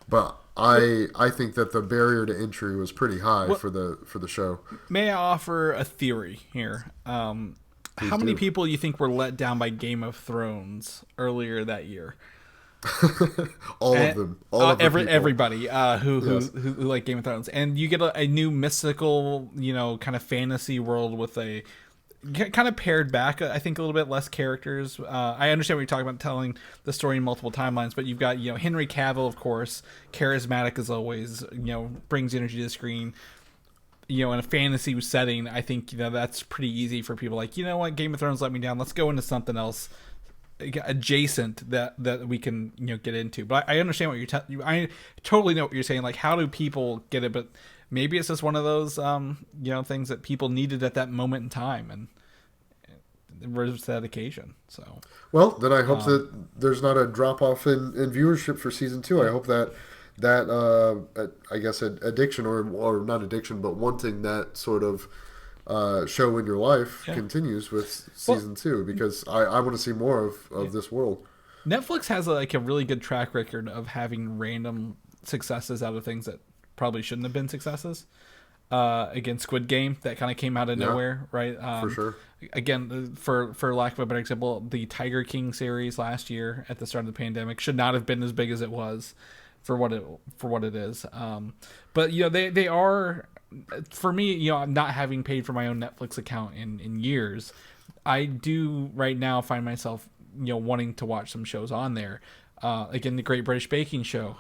But I think that the barrier to entry was pretty high for the show. May I offer a theory here? How many people you think were let down by Game of Thrones earlier that year? All of them. Everybody who like Game of Thrones, and you get a new mystical, kind of fantasy world with a kind of pared back, I think, a little bit less characters. I understand what you're talking about, telling the story in multiple timelines, but you've got, Henry Cavill, of course, charismatic as always, brings energy to the screen. In a fantasy setting, I think, that's pretty easy for people like, what, Game of Thrones let me down. Let's go into something else adjacent that we can, get into. But I understand what I totally know what you're saying. Like, how do people get it? But maybe it's just one of those, things that people needed at that moment in time, and where's that occasion? So, well, then I hope that there's not a drop off in viewership for season 2. I hope that I guess addiction or not addiction, but wanting that sort of show in your life continues with season 2 because I want to see more of this world. Netflix has a really good track record of having random successes out of things that probably shouldn't have been successes. Again, Squid Game, that kind of came out of nowhere, right? For sure. Again, for lack of a better example, the Tiger King series last year at the start of the pandemic should not have been as big as it was for what it is. But they are, for me, not having paid for my own Netflix account in years, I do right now find myself wanting to watch some shows on there. Again, the Great British Baking Show.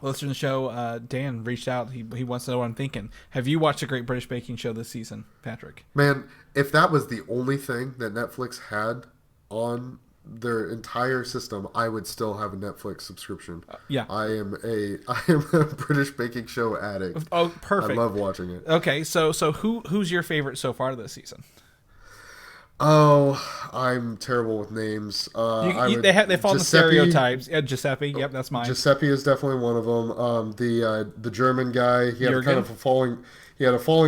Listener to the show, Dan reached out. He wants to know what I'm thinking. Have you watched the Great British Baking Show this season, Patrick? Man, if that was the only thing that Netflix had on their entire system, I would still have a Netflix subscription. Yeah, I am a British Baking Show addict. Oh, perfect. I love watching it. Okay, so who's your favorite so far this season? Oh, I'm terrible with names. They fall into stereotypes. Yeah, Giuseppe. Yep, that's mine. Giuseppe is definitely one of them. The German guy. He had kind of a falling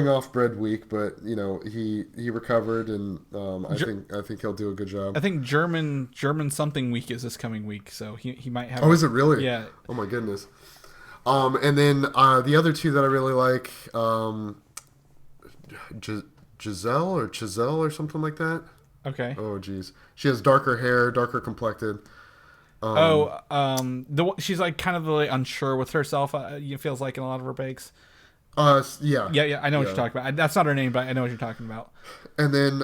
off bread week, but he recovered, and I think he'll do a good job. I think German something week is this coming week, so he might have. Oh, is it really? Yeah. Oh my goodness. And then the other two that I really like, Giselle or something like that. Okay. Oh geez, she has darker hair, darker complected. She's like kind of really unsure with herself. It feels like in a lot of her bakes. Yeah. I know what you're talking about. That's not her name, but I know what you're talking about. And then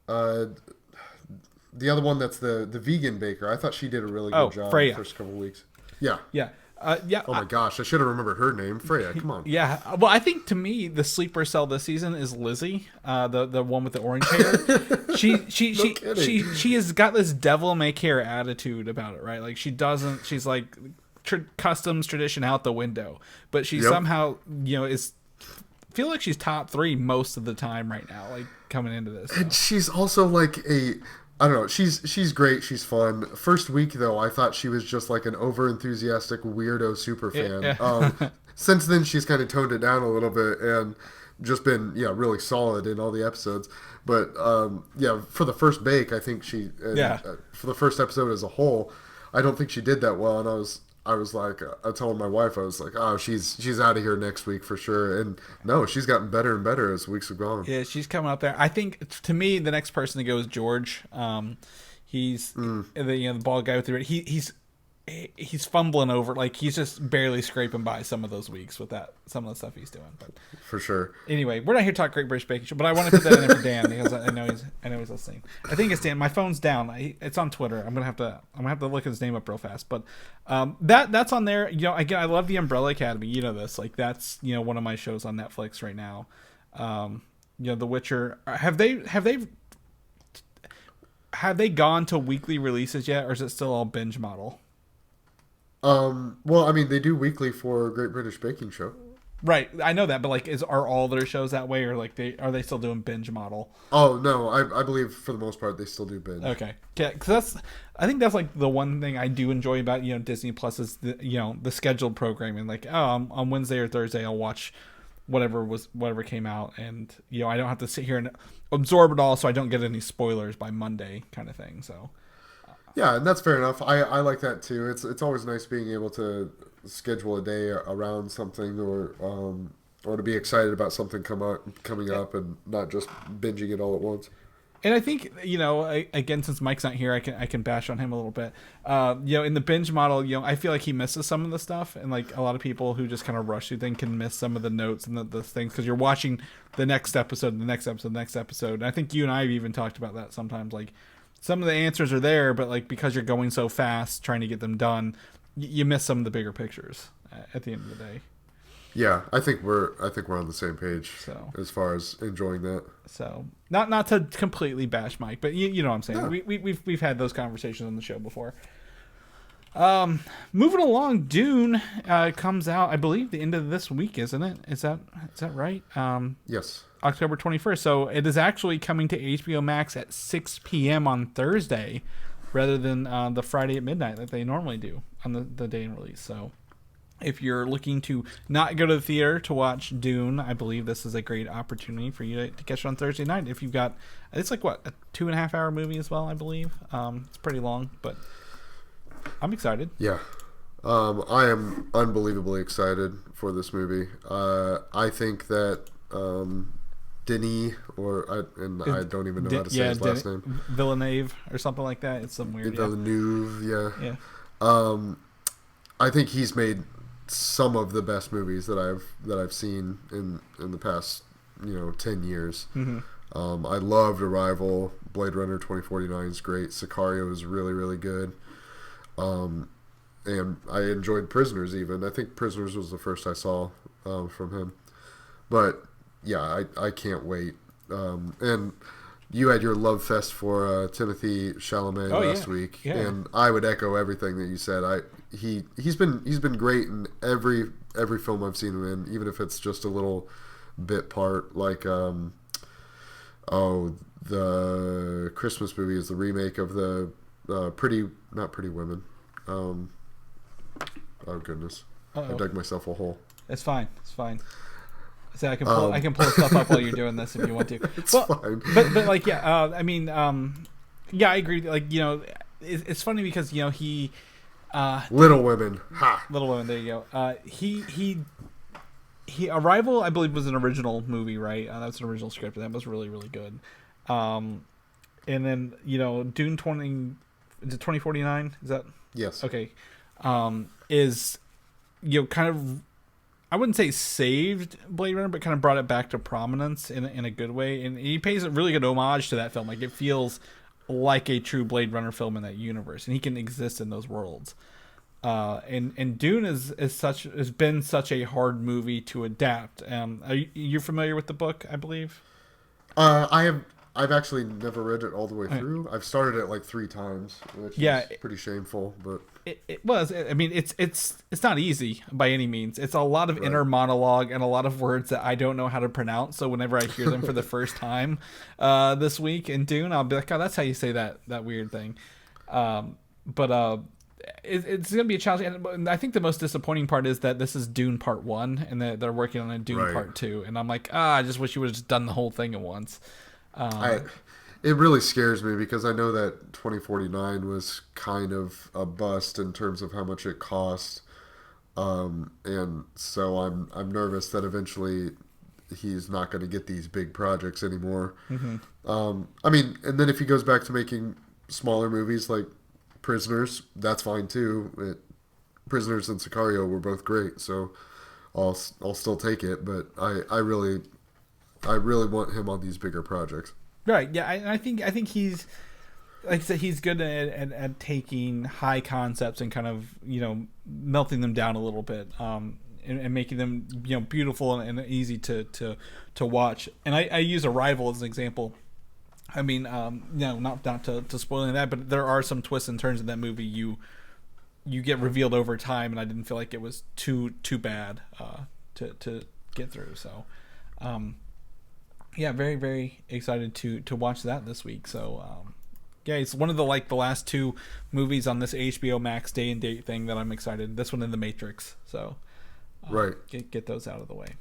the other one that's the vegan baker. I thought she did a really good job Freya. The first couple of weeks. Yeah. Yeah. Oh my gosh, I should have remembered her name, Freya. Come on. Yeah. Well, I think to me the sleeper cell this season is Lizzie, the one with the orange hair. She has got this devil may care attitude about it, right? Like she's like customs tradition out the window, but she somehow feel like she's top 3 most of the time right now, like coming into this. And she's also like I don't know. She's great. She's fun. First week though, I thought she was just like an over enthusiastic weirdo super fan. Yeah. Since then, she's kind of toned it down a little bit and just been really solid in all the episodes. But for the first bake, I think for the first episode as a whole, I don't think she did that well. And I was like, I told my wife, I was like, oh, she's out of here next week for sure. And no, she's gotten better and better as weeks have gone. Yeah, she's coming up there. I think to me the next person to go is George. He's the bald guy with the he's fumbling over, like he's just barely scraping by some of those weeks with some of the stuff he's doing. But for sure. Anyway, we're not here to talk Great British Baking Show, but I want to put that in there for Dan because I know he's listening. I think it's Dan. My phone's down. It's on Twitter. I'm gonna have to look his name up real fast. But that's on there. You know, again, I love the Umbrella Academy. You know this. Like that's one of my shows on Netflix right now. The Witcher. Have they gone to weekly releases yet, or is it still all binge model? Well, I mean, they do weekly for Great British Baking Show. Right, I know that, but like, are all their shows that way, or like are they still doing binge model? Oh no, I believe for the most part they still do binge. Okay, yeah, because I think that's like the one thing I do enjoy about Disney Plus is the scheduled programming. Like, on Wednesday or Thursday I'll watch whatever came out, and I don't have to sit here and absorb it all, so I don't get any spoilers by Monday, kind of thing. So. Yeah, and that's fair enough. I like that too. It's always nice being able to schedule a day around something, or to be excited about something coming up, and not just binging it all at once. And I think again, since Mike's not here, I can bash on him a little bit. In the binge model, I feel like he misses some of the stuff, and like a lot of people who just kind of rush through things can miss some of the notes and the things because you're watching the next episode, the next episode, the next episode. And I think you and I have even talked about that sometimes, like. Some of the answers are there, but like because you're going so fast trying to get them done, you miss some of the bigger pictures at the end of the day. Yeah, I think we're on the same page as far as enjoying that. So not to completely bash Mike, but you know what I'm saying. No. We've had those conversations on the show before. Moving along, Dune comes out, I believe, the end of this week, isn't it? Is that right? Yes. October 21st. So it is actually coming to HBO Max at 6 p.m. on Thursday rather than the Friday at midnight that they normally do on the day in release. So if you're looking to not go to the theater to watch Dune, I believe this is a great opportunity for you to catch it on Thursday night. If you've got, it's like, a 2.5 hour movie as well, I believe. It's pretty long, but I'm excited. Yeah. I am unbelievably excited for this movie. I think that Denis, I don't even know how to say his last name. Villeneuve or something like that. It's some weird. Villeneuve, yeah. I think he's made some of the best movies that I've seen in the past 10 years. Mm-hmm. I loved Arrival. Blade Runner 2049 is great. Sicario is really, really good. And I enjoyed Prisoners even. I think Prisoners was the first I saw from him. But yeah, I can't wait. And you had your love fest for Timothée Chalamet last week, and I would echo everything that you said. He's been great in every film I've seen him in, even if it's just a little bit part. Like the Christmas movie is the remake of the not Pretty Women. Oh goodness, I dug myself a hole. It's fine. So I can pull stuff up while you're doing this if you want to. It's fine. But like I mean I agree. Like it's funny because he Little Women. Ha. Little Women. There you go. He Arrival, I believe, was an original movie, right? That's an original script, and that was really, really good. And then Dune 2049. Is that? Yes. Okay. Is kind of, I wouldn't say saved Blade Runner, but kind of brought it back to prominence in a good way. And he pays a really good homage to that film. Like, it feels like a true Blade Runner film in that universe, and he can exist in those worlds. And Dune has been such a hard movie to adapt. You're familiar with the book, I believe? I've actually never read it all the way through. I've started it like 3 times, which is pretty shameful, but it was. I mean, it's not easy by any means. It's a lot of inner monologue and a lot of words that I don't know how to pronounce. So whenever I hear them for the first time this week in Dune, I'll be like, oh, that's how you say that weird thing. But it's going to be a challenge. And I think the most disappointing part is that this is Dune Part 1 and that they're working on a Dune Part 2. And I'm like, I just wish you would have just done the whole thing at once. It really scares me because I know that 2049 was kind of a bust in terms of how much it cost, and so I'm nervous that eventually he's not going to get these big projects anymore. I mean, and then if he goes back to making smaller movies like Prisoners, that's fine too. Prisoners and Sicario were both great, so I'll still take it. But I really want him on these bigger projects. Right. Yeah. I think he's, like I said, he's good at taking high concepts and kind of, melting them down a little bit, and making them, beautiful and easy to watch. And I use Arrival as an example. I mean, not to spoil that, but there are some twists and turns in that movie you get revealed over time, and I didn't feel like it was too bad to get through. So, yeah, very, very excited to watch that this week. So, yeah, it's one of the last two movies on this HBO Max day and date thing that I'm excited. This one and The Matrix. So, right, get those out of the way.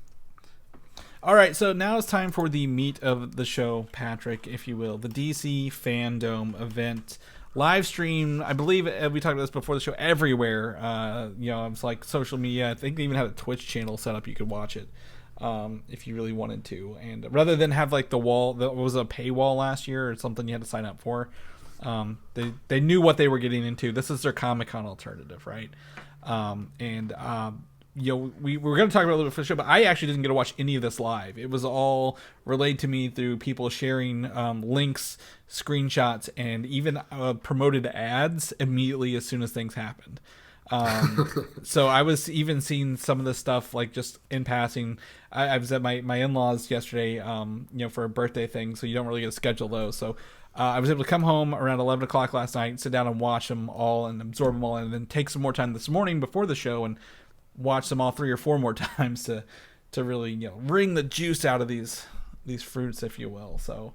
All right, so now it's time for the meat of the show, Patrick, if you will, the DC Fandome event. Live stream, I believe we talked about this before the show, everywhere. It's like social media. I think they even had a Twitch channel set up. You could watch it if you really wanted to. And rather than have like the wall that was a paywall last year or something you had to sign up for, they knew what they were getting into. This is their Comic-Con alternative, right? We were going to talk about it a little bit for the show, but I actually didn't get to watch any of this live. It was all relayed to me through people sharing links, screenshots, and even promoted ads immediately as soon as things happened. So I was even seeing some of this stuff like just in passing. I was at my in-laws yesterday, for a birthday thing, so you don't really get to schedule those. So I was able to come home around 11 o'clock last night, sit down and watch them all and absorb them all, and then take some more time this morning before the show and watch them all 3 or 4 more times to really wring the juice out of these fruits, if you will. So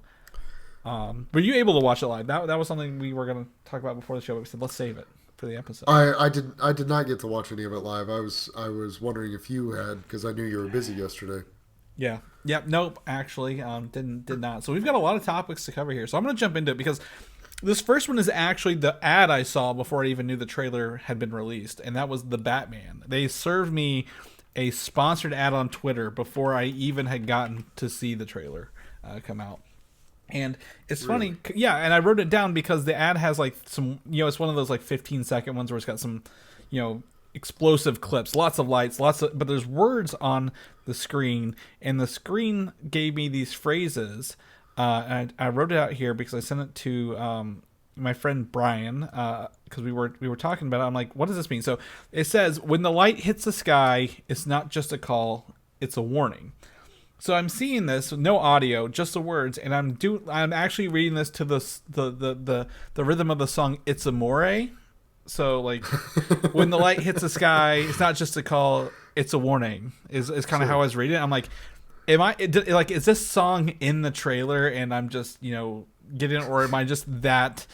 were you able to watch it live? That was something we were going to talk about before the show, but we said let's save it for the episode. I did not get to watch any of it live. I was wondering if you had, because I knew you were busy yesterday. Yeah. Nope, actually did not. So we've got a lot of topics to cover here, so I'm going to jump into it because this first one is actually the ad I saw before I even knew the trailer had been released, and that was the Batman. They served me a sponsored ad on Twitter before I even had gotten to see the trailer come out. And it's funny, yeah, and I wrote it down because the ad has like some, it's one of those like 15-second ones where it's got some, explosive clips, lots of lights, but there's words on the screen, and the screen gave me these phrases. And I wrote it out here because I sent it to my friend Brian because we were talking about it. I'm like, what does this mean? So it says, when the light hits the sky, it's not just a call, it's a warning. So I'm seeing this, no audio, just the words, and I'm actually reading this to the rhythm of the song "It's Amore." So like, when the light hits the sky, it's not just a call, it's a warning. Is kind of how I was reading it. I'm like, is this song in the trailer and I'm just, getting it, or am I just that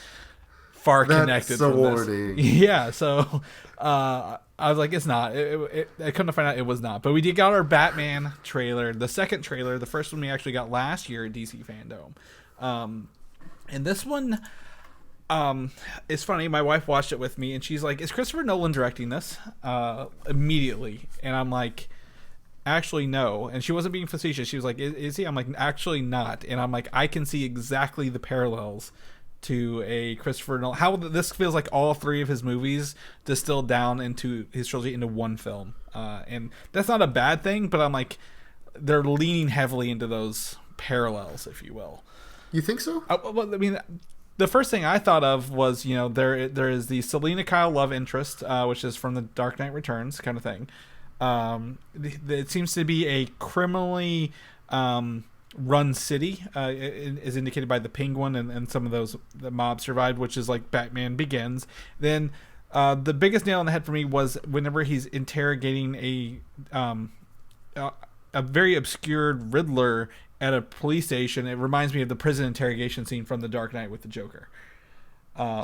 far connected to this? Yeah, so I was like, it's not. I couldn't find out it was not. But we did got our Batman trailer, the second trailer. The first one we actually got last year at DC Fandome. And this one, it's funny. My wife watched it with me, and she's like, is Christopher Nolan directing this? Immediately. And I'm like, actually no. And she wasn't being facetious. She was like, is he? I'm like, actually not. And I'm like, I can see exactly the parallels to a Christopher Nolan, how this feels like all 3 of his movies distilled down into his trilogy into one film. And that's not a bad thing, but I'm like, they're leaning heavily into those parallels, if you will. You think so? Well, I mean, the first thing I thought of was, there is the Selena Kyle love interest, which is from the Dark Knight Returns kind of thing. It seems to be a criminally run city, is indicated by the Penguin and some of those the mob survived, which is like Batman Begins. Then the biggest nail on the head for me was whenever he's interrogating a very obscured Riddler at a police station. It reminds me of the prison interrogation scene from The Dark Knight with the Joker.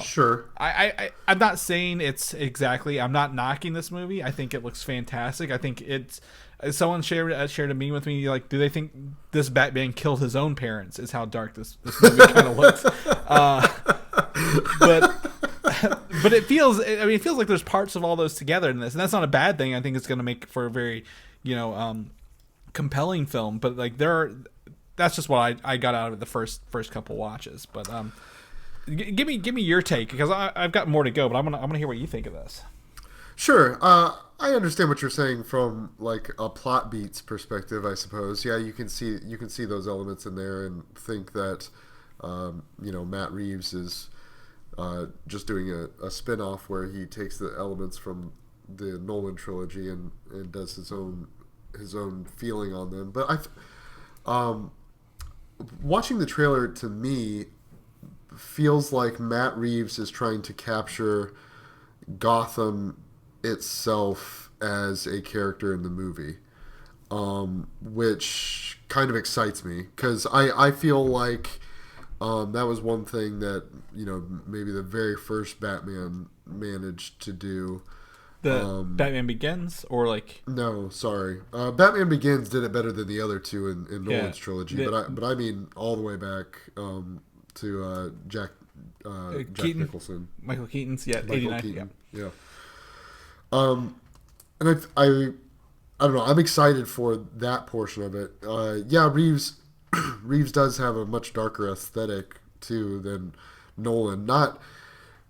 Sure. I'm not saying it's exactly. I'm not knocking this movie. I think it looks fantastic. I think it's. Someone shared a meme with me. Like, do they think this Batman killed his own parents? Is how dark this movie kind of looks. But it feels. I mean, it feels like there's parts of all those together in this, and that's not a bad thing. I think it's going to make for a very, compelling film. But like that's just what I got out of it the first couple watches. But give me your take, because I've got more to go. But I'm gonna hear what you think of this. Sure. I understand what you're saying from like a plot beats perspective, I suppose. Yeah, you can see those elements in there and think that Matt Reeves is just doing a spin-off where he takes the elements from the Nolan trilogy and does his own feeling on them. But watching the trailer, to me, feels like Matt Reeves is trying to capture Gotham itself as a character in the movie, which kind of excites me, because I feel like that was one thing that maybe the very first Batman managed to do. Batman Begins, or like no, sorry, Batman Begins did it better than the other two in Nolan's trilogy, but I mean all the way back to Jack Keaton, Nicholson, Michael Keaton's 89, yeah. And I don't know. I'm excited for that portion of it. Reeves does have a much darker aesthetic too than Nolan. Not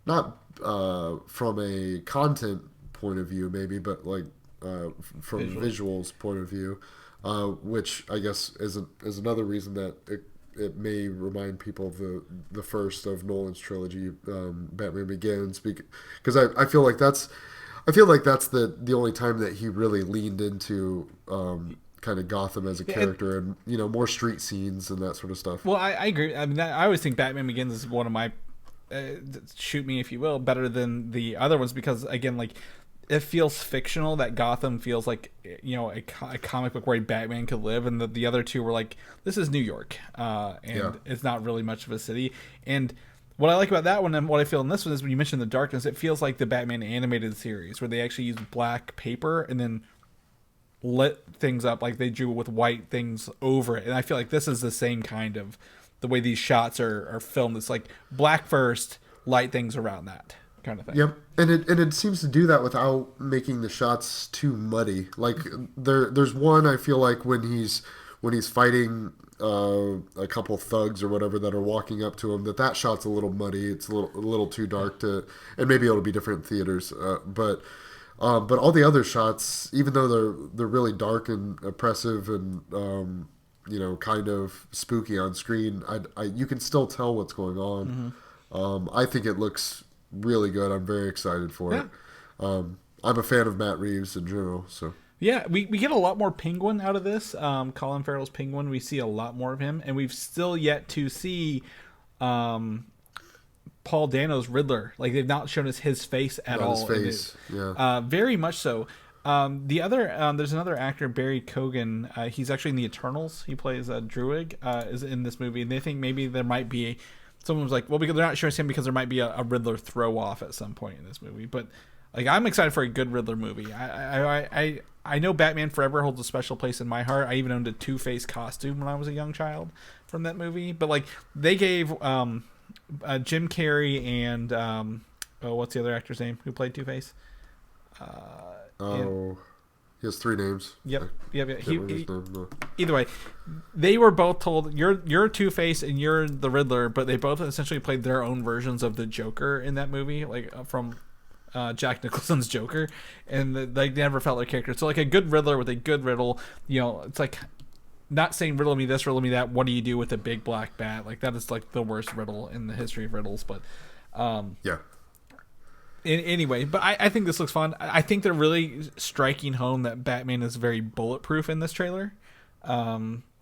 from a content point of view, maybe, but like from visuals point of view, which I guess is another reason that it may remind people of the first of Nolan's trilogy, Batman Begins, because I feel like that's the only time that he really leaned into kind of Gotham as a character, and more street scenes and that sort of stuff. Well, I agree. I mean, I always think Batman Begins is one of my shoot me if you will better than the other ones, because again, like, it feels fictional. That Gotham feels like a comic book where a Batman could live, and the other two were like, this is New York, and it's not really much of a city. And what I like about that one, and what I feel in this one, is when you mentioned the darkness, it feels like the Batman animated series, where they actually use black paper and then lit things up like they drew with white things over it. And I feel like this is the same kind of the way these shots are filmed. It's like black first, light things around that kind of thing. Yep, and it seems to do that without making the shots too muddy. Like there's one, I feel like when he's fighting a couple thugs or whatever that are walking up to him, that shot's a little muddy. It's a little too dark and maybe it'll be different in theaters. But all the other shots, even though they're really dark and oppressive and kind of spooky on screen, you can still tell what's going on. Mm-hmm. I think it looks really good. I'm very excited for it. I'm a fan of Matt Reeves in general, so. Yeah, we get a lot more Penguin out of this. Colin Farrell's Penguin, we see a lot more of him, and we've still yet to see Paul Dano's Riddler. Like, they've not shown us his face at all. His face, very much so. There's another actor, Barry Keoghan. He's actually in the Eternals. He plays Druig. Is in this movie, and they think maybe there might be someone was like, well, because they're not showing him because there might be a Riddler throw off at some point in this movie, but. Like, I'm excited for a good Riddler movie. I know Batman Forever holds a special place in my heart. I even owned a Two-Face costume when I was a young child from that movie. But like, they gave Jim Carrey and what's the other actor's name who played Two-Face? He has three names. Yep. Either way, they were both told you're Two-Face and you're the Riddler, but they both essentially played their own versions of the Joker in that movie, like from Jack Nicholson's Joker, and they never felt like characters. So like a good Riddler with a good riddle, it's like not saying riddle me this, riddle me that. What do you do with a big black bat? Like, that is like the worst riddle in the history of riddles. But anyway, but I think this looks fun. I think they're really striking home that Batman is very bulletproof in this trailer.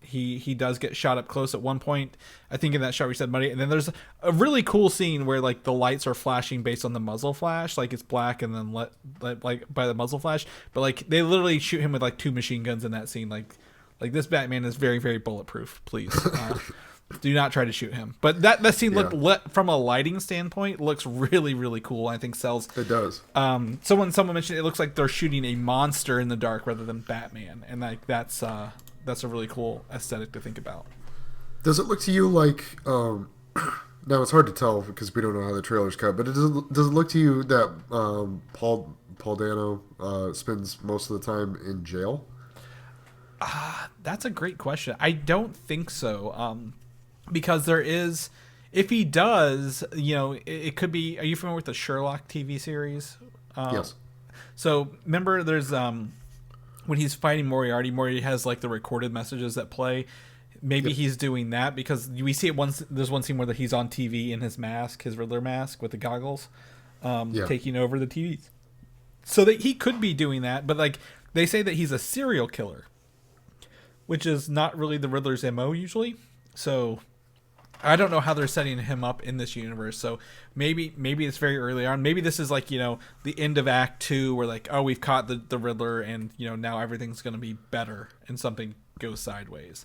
He does get shot up close at one point. I think in that shot we said muddy, and then there's a really cool scene where like the lights are flashing based on the muzzle flash, like it's black and then let like by the muzzle flash, but like they literally shoot him with like two machine guns in that scene. Like this Batman is very, very bulletproof. Please, Do not try to shoot him. But that scene from a lighting standpoint looks really, really cool. I think sells. It does. Someone mentioned it looks like they're shooting a monster in the dark rather than Batman, and like that's a really cool aesthetic to think about. Does it look to you like? Now it's hard to tell because we don't know how the trailer's cut. But does it look to you that Paul Dano spends most of the time in jail? That's a great question. I don't think so. Because there is, if he does, it could be. Are you familiar with the Sherlock TV series? Yes. So remember, there's when he's fighting Moriarty has like the recorded messages that play. Maybe he's doing that because we see it once. There's one scene where he's on TV in his mask, his Riddler mask with the goggles, taking over the TV. So that he could be doing that, but like they say that he's a serial killer, which is not really the Riddler's MO usually. So I don't know how they're setting him up in this universe. So maybe it's very early on. Maybe this is like, the end of Act 2 where like, oh, we've caught the Riddler and, now everything's going to be better and something goes sideways.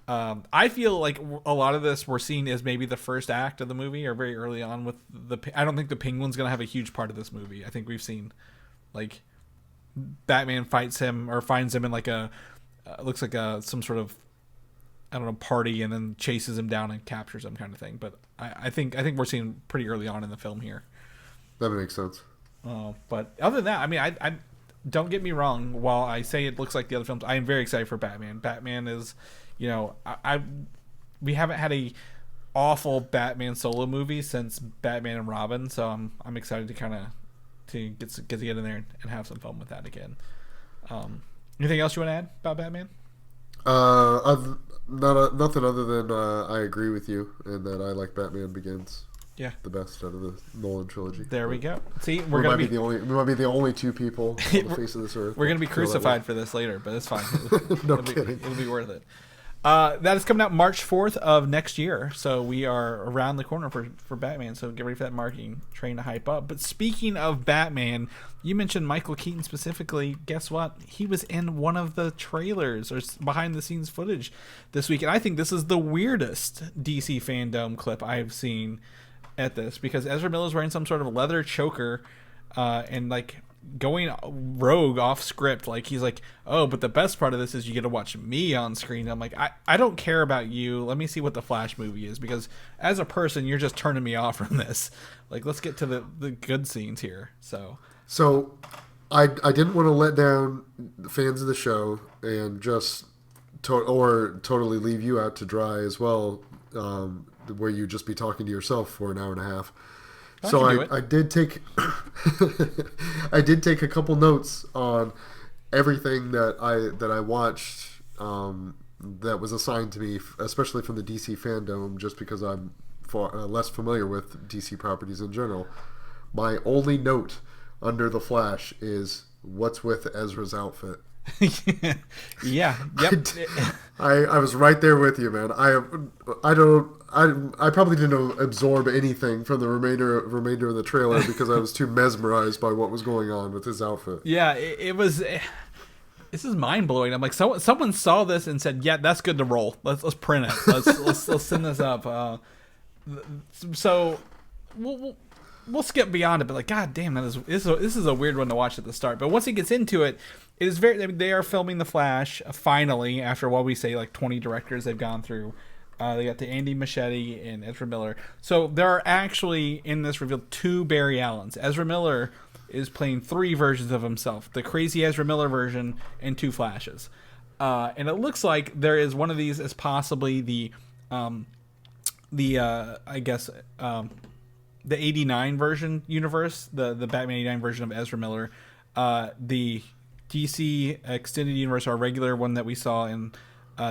I feel like a lot of this we're seeing is maybe the first act of the movie or very early on with I don't think the Penguin's going to have a huge part of this movie. I think we've seen like Batman fights him or finds him in like looks like some sort of, I don't know, party and then chases him down and captures him kind of thing. But I think we're seeing pretty early on in the film here. That makes sense. But other than that, I mean, I don't get me wrong. While I say it looks like the other films, I am very excited for Batman. Batman is, we haven't had a awful Batman solo movie since Batman and Robin, so I'm excited to kind of get to get in there and have some fun with that again. Anything else you want to add about Batman? Nothing other than I agree with you and that I like Batman Begins. Yeah, the best out of the Nolan trilogy. There we go. See, we might be the only two people on the face of this earth. We're gonna be crucified for this later, but it's fine. It'll be worth it. That is coming out March 4th of next year, so we are around the corner for Batman. So get ready for that marketing train to hype up. But speaking of Batman, you mentioned Michael Keaton specifically. Guess what? He was in one of the trailers or behind the scenes footage this week, and I think this is the weirdest DC Fandome clip I've seen at this because Ezra Miller's wearing some sort of leather choker and like going rogue off script. Like he's like, oh, but the best part of this is you get to watch me on screen. I'm like, I don't care about you. Let me see what the Flash movie is, because as a person you're just turning me off from this. Like, let's get to the good scenes here. So I didn't want to let down the fans of the show and just totally leave you out to dry as well, where you just be talking to yourself for an hour and a half. So I did take a couple notes on everything that I watched that was assigned to me, especially from the DC Fandome, just because I'm less familiar with DC properties in general. My only note under the Flash is what's with Ezra's outfit. Yeah. Yep. I was right there with you, man. I probably didn't absorb anything from the remainder of the trailer because I was too mesmerized by what was going on with his outfit. Yeah, it was. This is mind blowing. I'm like, someone saw this and said, "Yeah, that's good to roll. Let's print it. Let's send this up." So we'll skip beyond it, but like, god damn, this is a weird one to watch at the start. But once he gets into it, it is very. They are filming The Flash finally after what we say like 20 directors they've gone through. They got the Andy Muschietti and Ezra Miller. So there are actually in this revealed 2 Barry Allens. Ezra Miller is playing 3 versions of himself: the crazy Ezra Miller version and 2 Flashes. And it looks like there is one of these as possibly the 89 version universe, the Batman 89 version of Ezra Miller, the DC extended universe, our regular one that we saw in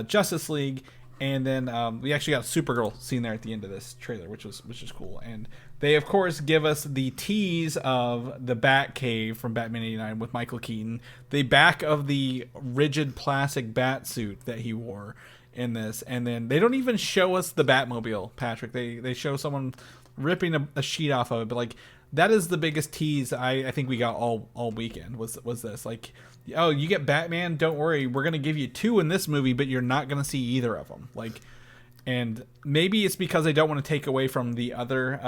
Justice League, and then we actually got a Supergirl scene there at the end of this trailer, which is cool. And they of course give us the tease of the Batcave from Batman 89 with Michael Keaton, the back of the rigid plastic bat suit that he wore in this, and then they don't even show us the Batmobile, Patrick. They show someone ripping a sheet off of it, but like that is the biggest tease I think we got all weekend was this. Like, oh, you get Batman, don't worry, we're gonna give you 2 in this movie, but you're not gonna see either of them. Like, And maybe it's because they don't want to take away from the other,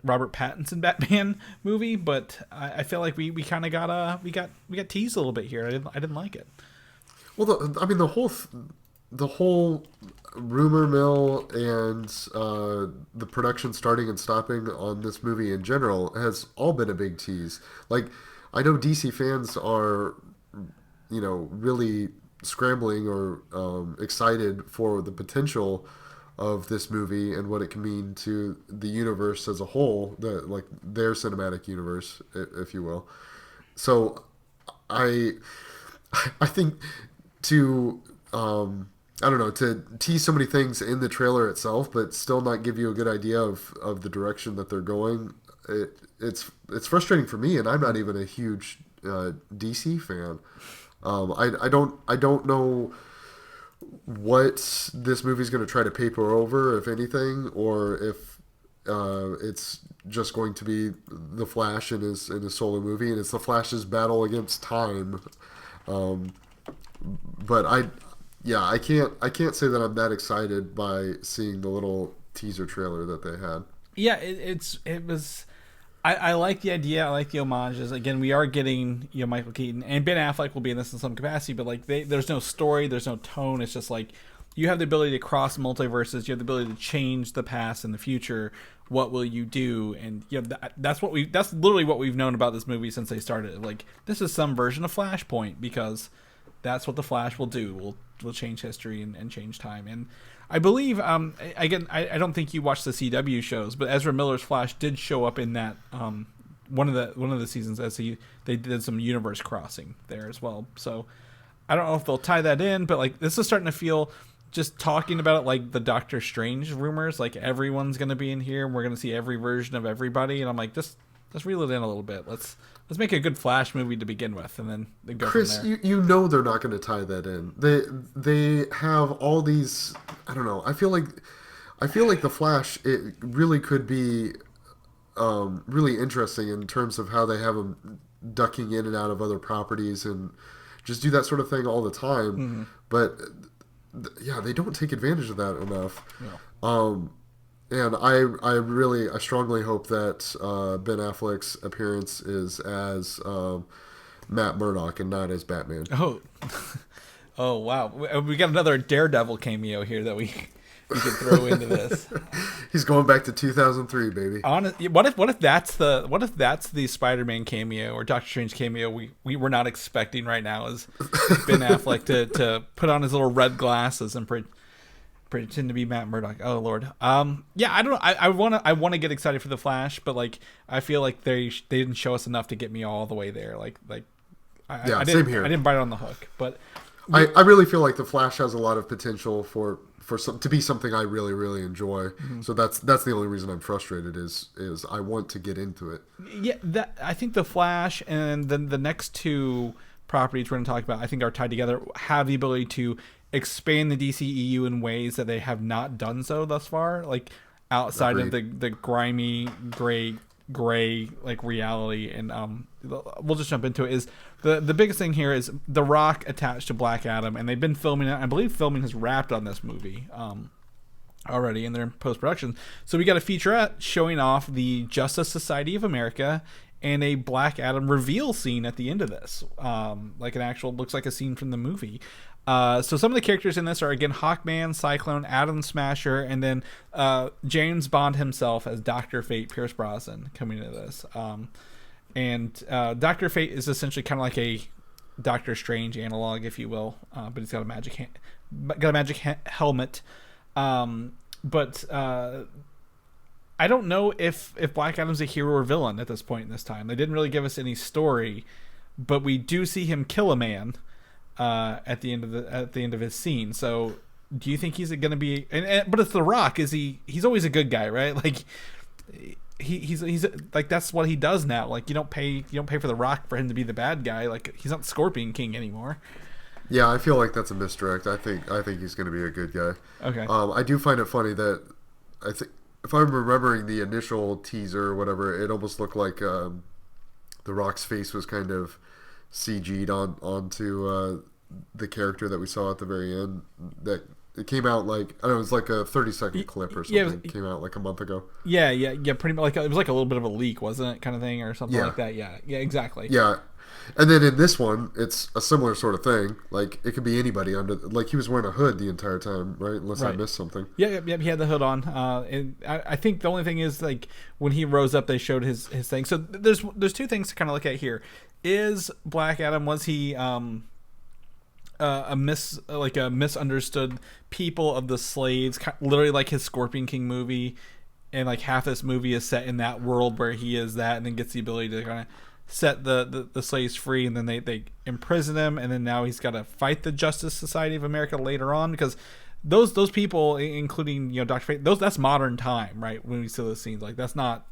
Robert Pattinson Batman movie. But I feel like we kind of got teased a little bit here. I didn't like it. Well, the whole rumor mill and the production starting and stopping on this movie in general has all been a big tease. Like, I know DC fans are, really scrambling or excited for the potential of this movie and what it can mean to the universe as a whole, their cinematic universe, if you will. So, I think to to tease so many things in the trailer itself, but still not give you a good idea of the direction that they're going. It's frustrating for me, and I'm not even a huge DC fan. I don't know what this movie's going to try to paper over, if anything, or if it's just going to be the Flash in his solo movie, and it's the Flash's battle against time. But I can't say that I'm that excited by seeing the little teaser trailer that they had. Yeah, it was. I like the idea. I like the homages. Again, we are getting Michael Keaton and Ben Affleck will be in this in some capacity, but like there's no story, there's no tone. It's just like you have the ability to cross multiverses. You have the ability to change the past and the future. What will you do? And that's literally what we've known about this movie since they started. Like, this is some version of Flashpoint, because that's what the Flash will do. Will change history and change time. And I believe, again, I don't think you watched the CW shows, but Ezra Miller's Flash did show up in that one of the seasons as they did some universe crossing there as well. So I don't know if they'll tie that in, but like this is starting to feel, just talking about it, like the Doctor Strange rumors, like everyone's going to be in here and we're going to see every version of everybody. And I'm like, let's reel it in a little bit. Let's make a good Flash movie to begin with, and then go Chris, from there. you know they're not going to tie that in. They have all these. I don't know. I feel like the Flash, it really could be really interesting in terms of how they have him ducking in and out of other properties and just do that sort of thing all the time. Mm-hmm. But yeah, they don't take advantage of that enough. No. And I strongly hope that Ben Affleck's appearance is as Matt Murdock and not as Batman. Oh wow! We got another Daredevil cameo here that we could throw into this. He's going back to 2003, baby. What if that's the Spider-Man cameo or Doctor Strange cameo we were not expecting right now, is Ben Affleck to put on his little red glasses and pretend to be Matt Murdock. Oh Lord. Yeah, I don't know. I want to get excited for the Flash, but like I feel like they didn't show us enough to get me all the way there. Same here. I didn't bite on the hook, but I really feel like the Flash has a lot of potential for to be something I really, really enjoy. Mm-hmm. So that's the only reason I'm frustrated is I want to get into it. Yeah, I think the Flash and then the next two properties we're going to talk about, I think, are tied together, have the ability to expand the DCEU in ways that they have not done so thus far, like outside of the grimy gray like reality. And we'll just jump into it. Is the biggest thing here is The Rock attached to Black Adam, and they've been filming it. I believe filming has wrapped on this movie already, and they're in post-production. So we got a featurette showing off the Justice Society of America and a Black Adam reveal scene at the end of this, like an actual, looks like a scene from the movie. So some of the characters in this are, again, Hawkman, Cyclone, Atom Smasher, and then James Bond himself as Dr. Fate, Pierce Brosnan, coming into this. And Dr. Fate is essentially kind of like a Doctor Strange analog, if you will, but he's got a magic helmet. But I don't know if Black Adam's a hero or villain at this point in this time. They didn't really give us any story, but we do see him kill a man at the end of his scene. So do you think he's going to be? But it's The Rock. He's always a good guy, right? Like he's like, that's what he does now. Like you don't pay for The Rock for him to be the bad guy. Like he's not Scorpion King anymore. Yeah, I feel like that's a misdirect. I think he's going to be a good guy. Okay. I do find it funny that I think, if I'm remembering the initial teaser or whatever, it almost looked like The Rock's face was kind of CG'd onto the character that we saw at the very end. That It came out like, I don't know, it was like a 30-second clip or something. Yeah, It came out like a month ago. Yeah, pretty much. Like it was like a little bit of a leak, wasn't it, kind of thing, or something Yeah. like that. Yeah, exactly. Yeah. And then in this one, it's a similar sort of thing. Like, it could be anybody under... Like, he was wearing a hood the entire time, right? Unless I missed something. Yeah, he had the hood on. And I think the only thing is, like, when he rose up, they showed his thing. So there's two things to kind of look at here. Is Black Adam, was he a misunderstood people of the slaves, literally like his Scorpion King movie, and like half this movie is set in that world where he is that, and then gets the ability to kind of set the slaves free, and then they imprison him, and then now he's got to fight the Justice Society of America later on, because those people, including Dr. Fate, that's modern time, right? When we see those scenes, like that's not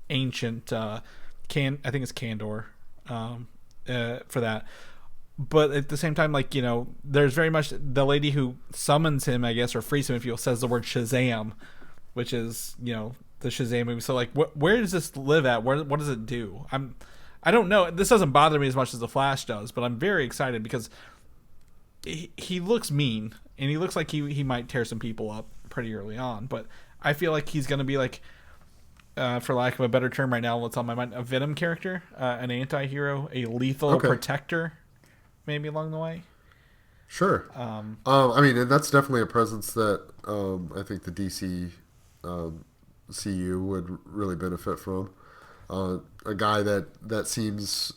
ancient. I think it's Kandor for that. But at the same time, like, there's very much the lady who summons him, I guess, or frees him, if you will, says the word Shazam, which is the Shazam movie. So like, where does this live at? What does it do? I don't know. This doesn't bother me as much as the Flash does, but I'm very excited because he looks mean, and he looks like he might tear some people up pretty early on. But I feel like he's going to be like, for lack of a better term right now, what's on my mind, a Venom character, an anti-hero, a lethal protector, maybe along the way. Sure. I mean, and that's definitely a presence that I think the DC CU would really benefit from. A guy that seems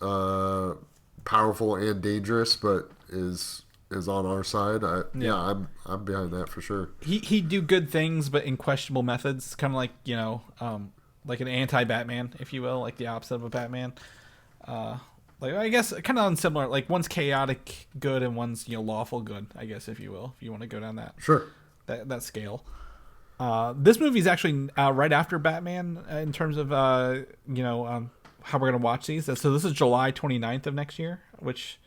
powerful and dangerous, but is on our side. I'm behind that for sure. He'd do good things, but in questionable methods, kind of like like an anti-Batman, if you will, like the opposite of a Batman. Like, I guess kind of unsimilar. Like, one's chaotic good and one's lawful good, I guess, if you will, if you want to go down that that scale. This movie is actually right after Batman in terms of how we're gonna watch these. So this is July 29th of next year, which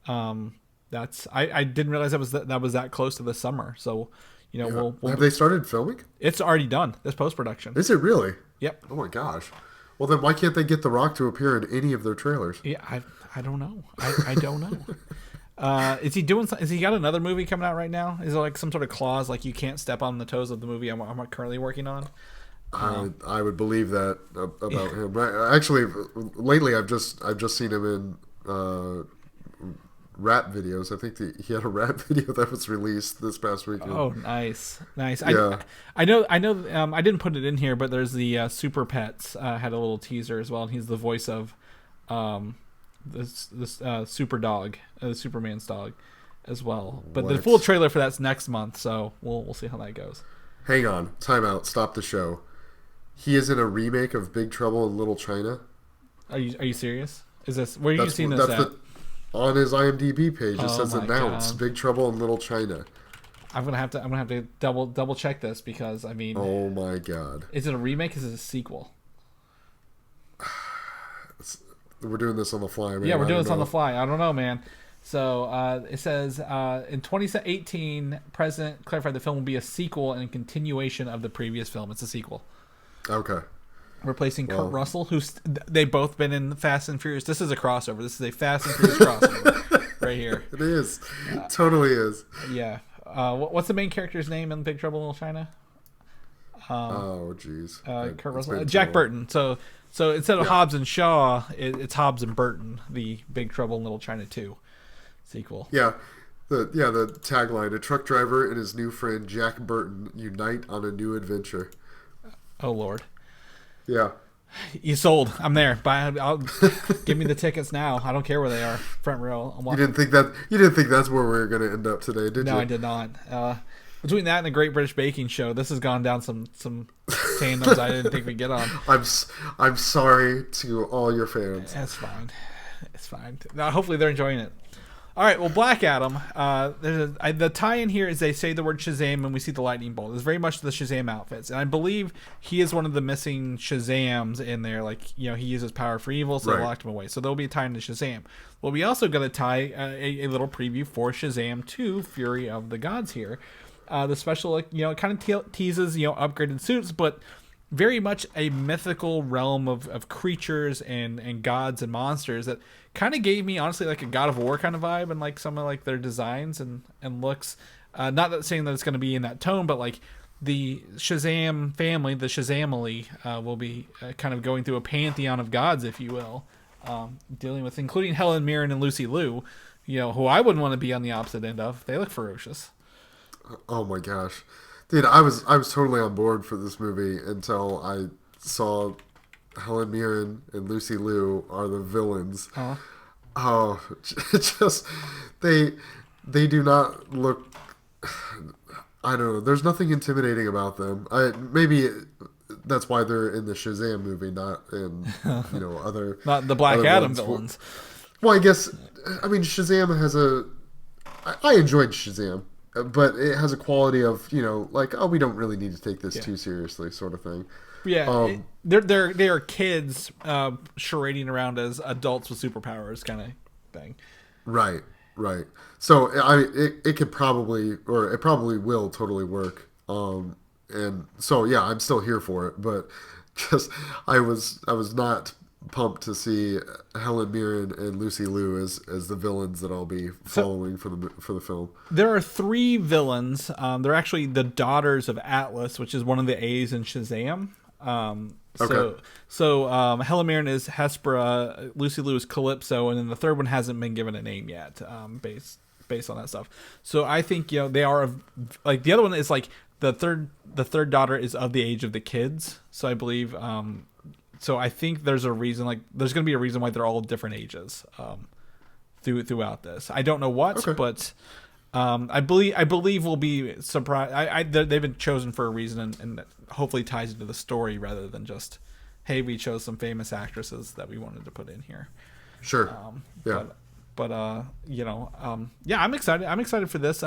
that's I didn't realize that was that close to the summer. So we'll have they started filming? It's already done. This post-production. Is it really? Yep. Oh my gosh. Well, then why can't they get The Rock to appear in any of their trailers? Yeah, I don't know. I don't know. Is he doing? Is he got another movie coming out right now? Is there like some sort of clause like you can't step on the toes of the movie I'm currently working on? I would believe that about him. Actually, lately I've just seen him in rap videos. I think he had a rap video that was released this past weekend. Oh, nice. Yeah. I know. I didn't put it in here, but there's the Super Pets had a little teaser as well, and he's the voice of this super dog, the Superman's dog, as well. But the full trailer for that's next month, so we'll see how that goes. Hang on, time out, stop the show. He is in a remake of Big Trouble in Little China. Are you serious? Is this where are you seeing this at? On his IMDb page, it says announced God. Big Trouble in Little China. I'm gonna have to double check this because I mean. Oh my God! Is it a remake? Is it a sequel? We're doing this on the fly, man. Yeah, we're doing this on the fly. I don't know, man. So it says in 2018, President clarified the film will be a sequel and a continuation of the previous film. It's a sequel. Okay. Replacing Kurt Russell, they've both been in Fast and Furious. This is a crossover. This is a Fast and Furious crossover right here. It is. It totally is. Yeah. What's the main character's name in Big Trouble in Little China? Oh, jeez. Kurt Russell. Jack Burton. So instead of Hobbs and Shaw, it's Hobbs and Burton, the Big Trouble in Little China 2 sequel. Yeah. The tagline, a truck driver and his new friend Jack Burton unite on a new adventure. Oh, Lord. Yeah. You sold. I'm there. Give me the tickets now. I don't care where they are. Front row. You didn't think that's where we were going to end up today, did you? No, I did not. Between that and the Great British Baking Show, this has gone down some tandems I didn't think we'd get on. I'm sorry to all your fans. That's fine. It's fine. Now, hopefully they're enjoying it. All right, well, Black Adam. The tie-in here is they say the word Shazam and we see the lightning bolt. It's very much the Shazam outfits, and I believe he is one of the missing Shazams in there. Like he uses power for evil, so they locked him away. So there'll be a tie into Shazam. Well, we also got to tie a little preview for Shazam 2: Fury of the Gods here. The special, kind of teases upgraded suits, but very much a mythical realm of creatures and gods and monsters that kind of gave me honestly like a God of War kind of vibe and like some of like their designs and looks. Not that saying that it's going to be in that tone, but like the Shazam family, the Shazamily, will be kind of going through a pantheon of gods, if you will, dealing with including Helen Mirren and Lucy Liu, who I wouldn't want to be on the opposite end of. They look ferocious. Oh my gosh, dude! I was totally on board for this movie until I saw Helen Mirren and Lucy Liu are the villains. Oh, just they do not look. I don't know. There's nothing intimidating about them. Maybe that's why they're in the Shazam movie, not in other not the Black Adam villains. Well, I guess Shazam has a. I enjoyed Shazam, but it has a quality of like, oh, we don't really need to take this too seriously, sort of thing. Yeah, they are kids charading around as adults with superpowers, kind of thing. Right. So it could probably, or it probably will totally work. And so yeah, I'm still here for it. But just I was not pumped to see Helen Mirren and Lucy Liu as the villains that I'll be following for the film. There are 3 villains. They're actually the daughters of Atlas, which is one of the A's in Shazam. Okay. So Helen Mirren is Hespera, Lucy Liu is Calypso, and then the third one hasn't been given a name yet, based on that stuff. So I think they are like the other one is like the third daughter is of the age of the kids. So I believe so I think there's a reason, like there's going to be a reason why they're all different ages throughout this. I don't know what, but I believe we'll be surprised. They've been chosen for a reason, and hopefully ties into the story rather than just, hey, we chose some famous actresses that we wanted to put in here. Sure. Yeah. But I'm excited. I'm excited for this.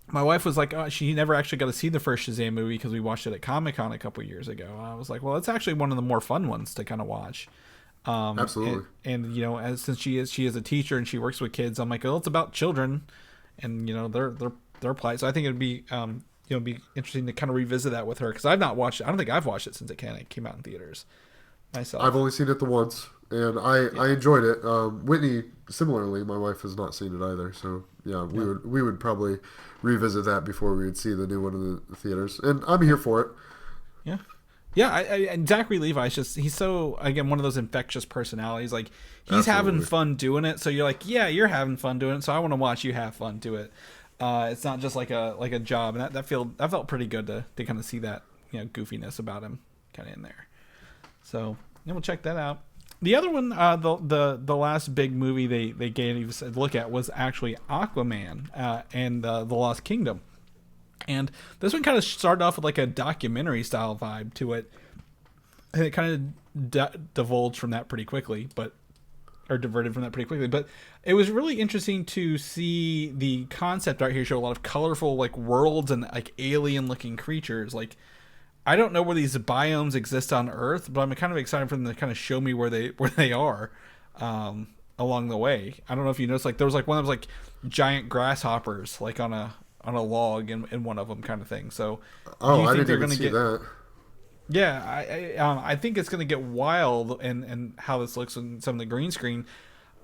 My wife was like, she never actually got to see the first Shazam movie because we watched it at Comic-Con a couple years ago. I was like, well, it's actually one of the more fun ones to kind of watch. Absolutely. And since she is a teacher and she works with kids, I'm like, oh, it's about children, and their plight. So I think it'd be be interesting to kind of revisit that with her, because I've not watched it. I don't think I've watched it since it came out in theaters myself. I've only seen it the once, and I enjoyed it. Whitney, similarly, my wife has not seen it either. So yeah, we would probably revisit that before we would see the new one in the theaters, and I'm here for it. Yeah. Yeah, and Zachary Levi's he's so, again, one of those infectious personalities. Like, he's having fun doing it, so you're like, yeah, you're having fun doing it, so I want to watch you have fun do it. It's not just like a job, and that felt pretty good to kind of see that goofiness about him kind of in there. So we'll check that out. The other one, the last big movie they gave us a look at was actually Aquaman and the Lost Kingdom. And this one kind of started off with like a documentary style vibe to it, and it kind of divulged from that pretty quickly, or diverted from that pretty quickly. But it was really interesting to see the concept art here show a lot of colorful like worlds and like alien looking creatures. Like, I don't know where these biomes exist on Earth, but I'm kind of excited for them to kind of show me where they are along the way. I don't know if you noticed, like there was like one that was like giant grasshoppers like on a log in one of them, kind of thing. So I didn't even see that. Yeah, I think it's going to get wild and how this looks in some of the green screen.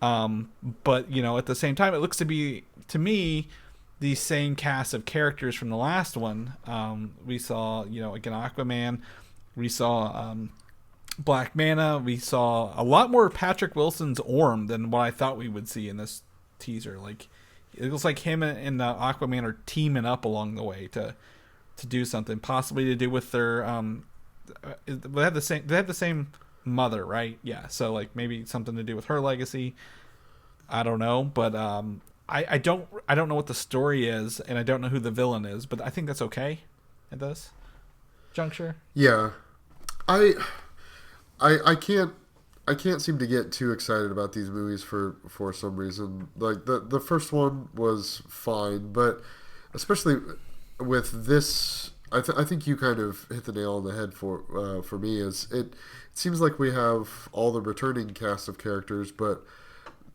But at the same time, it looks to be, to me, the same cast of characters from the last one. We saw, again, Aquaman. We saw Black Manta. We saw a lot more Patrick Wilson's Orm than what I thought we would see in this teaser. Like, it looks like him and Aquaman are teaming up along the way to do something, possibly to do with their they have the same mother, right? Yeah, so like maybe something to do with her legacy. I don't know, but I don't know what the story is, and I don't know who the villain is, but I think that's okay at this juncture. Yeah, I can't seem to get too excited about these movies for some reason. Like the first one was fine, but especially with this, I think you kind of hit the nail on the head for me. Is it seems like we have all the returning cast of characters, but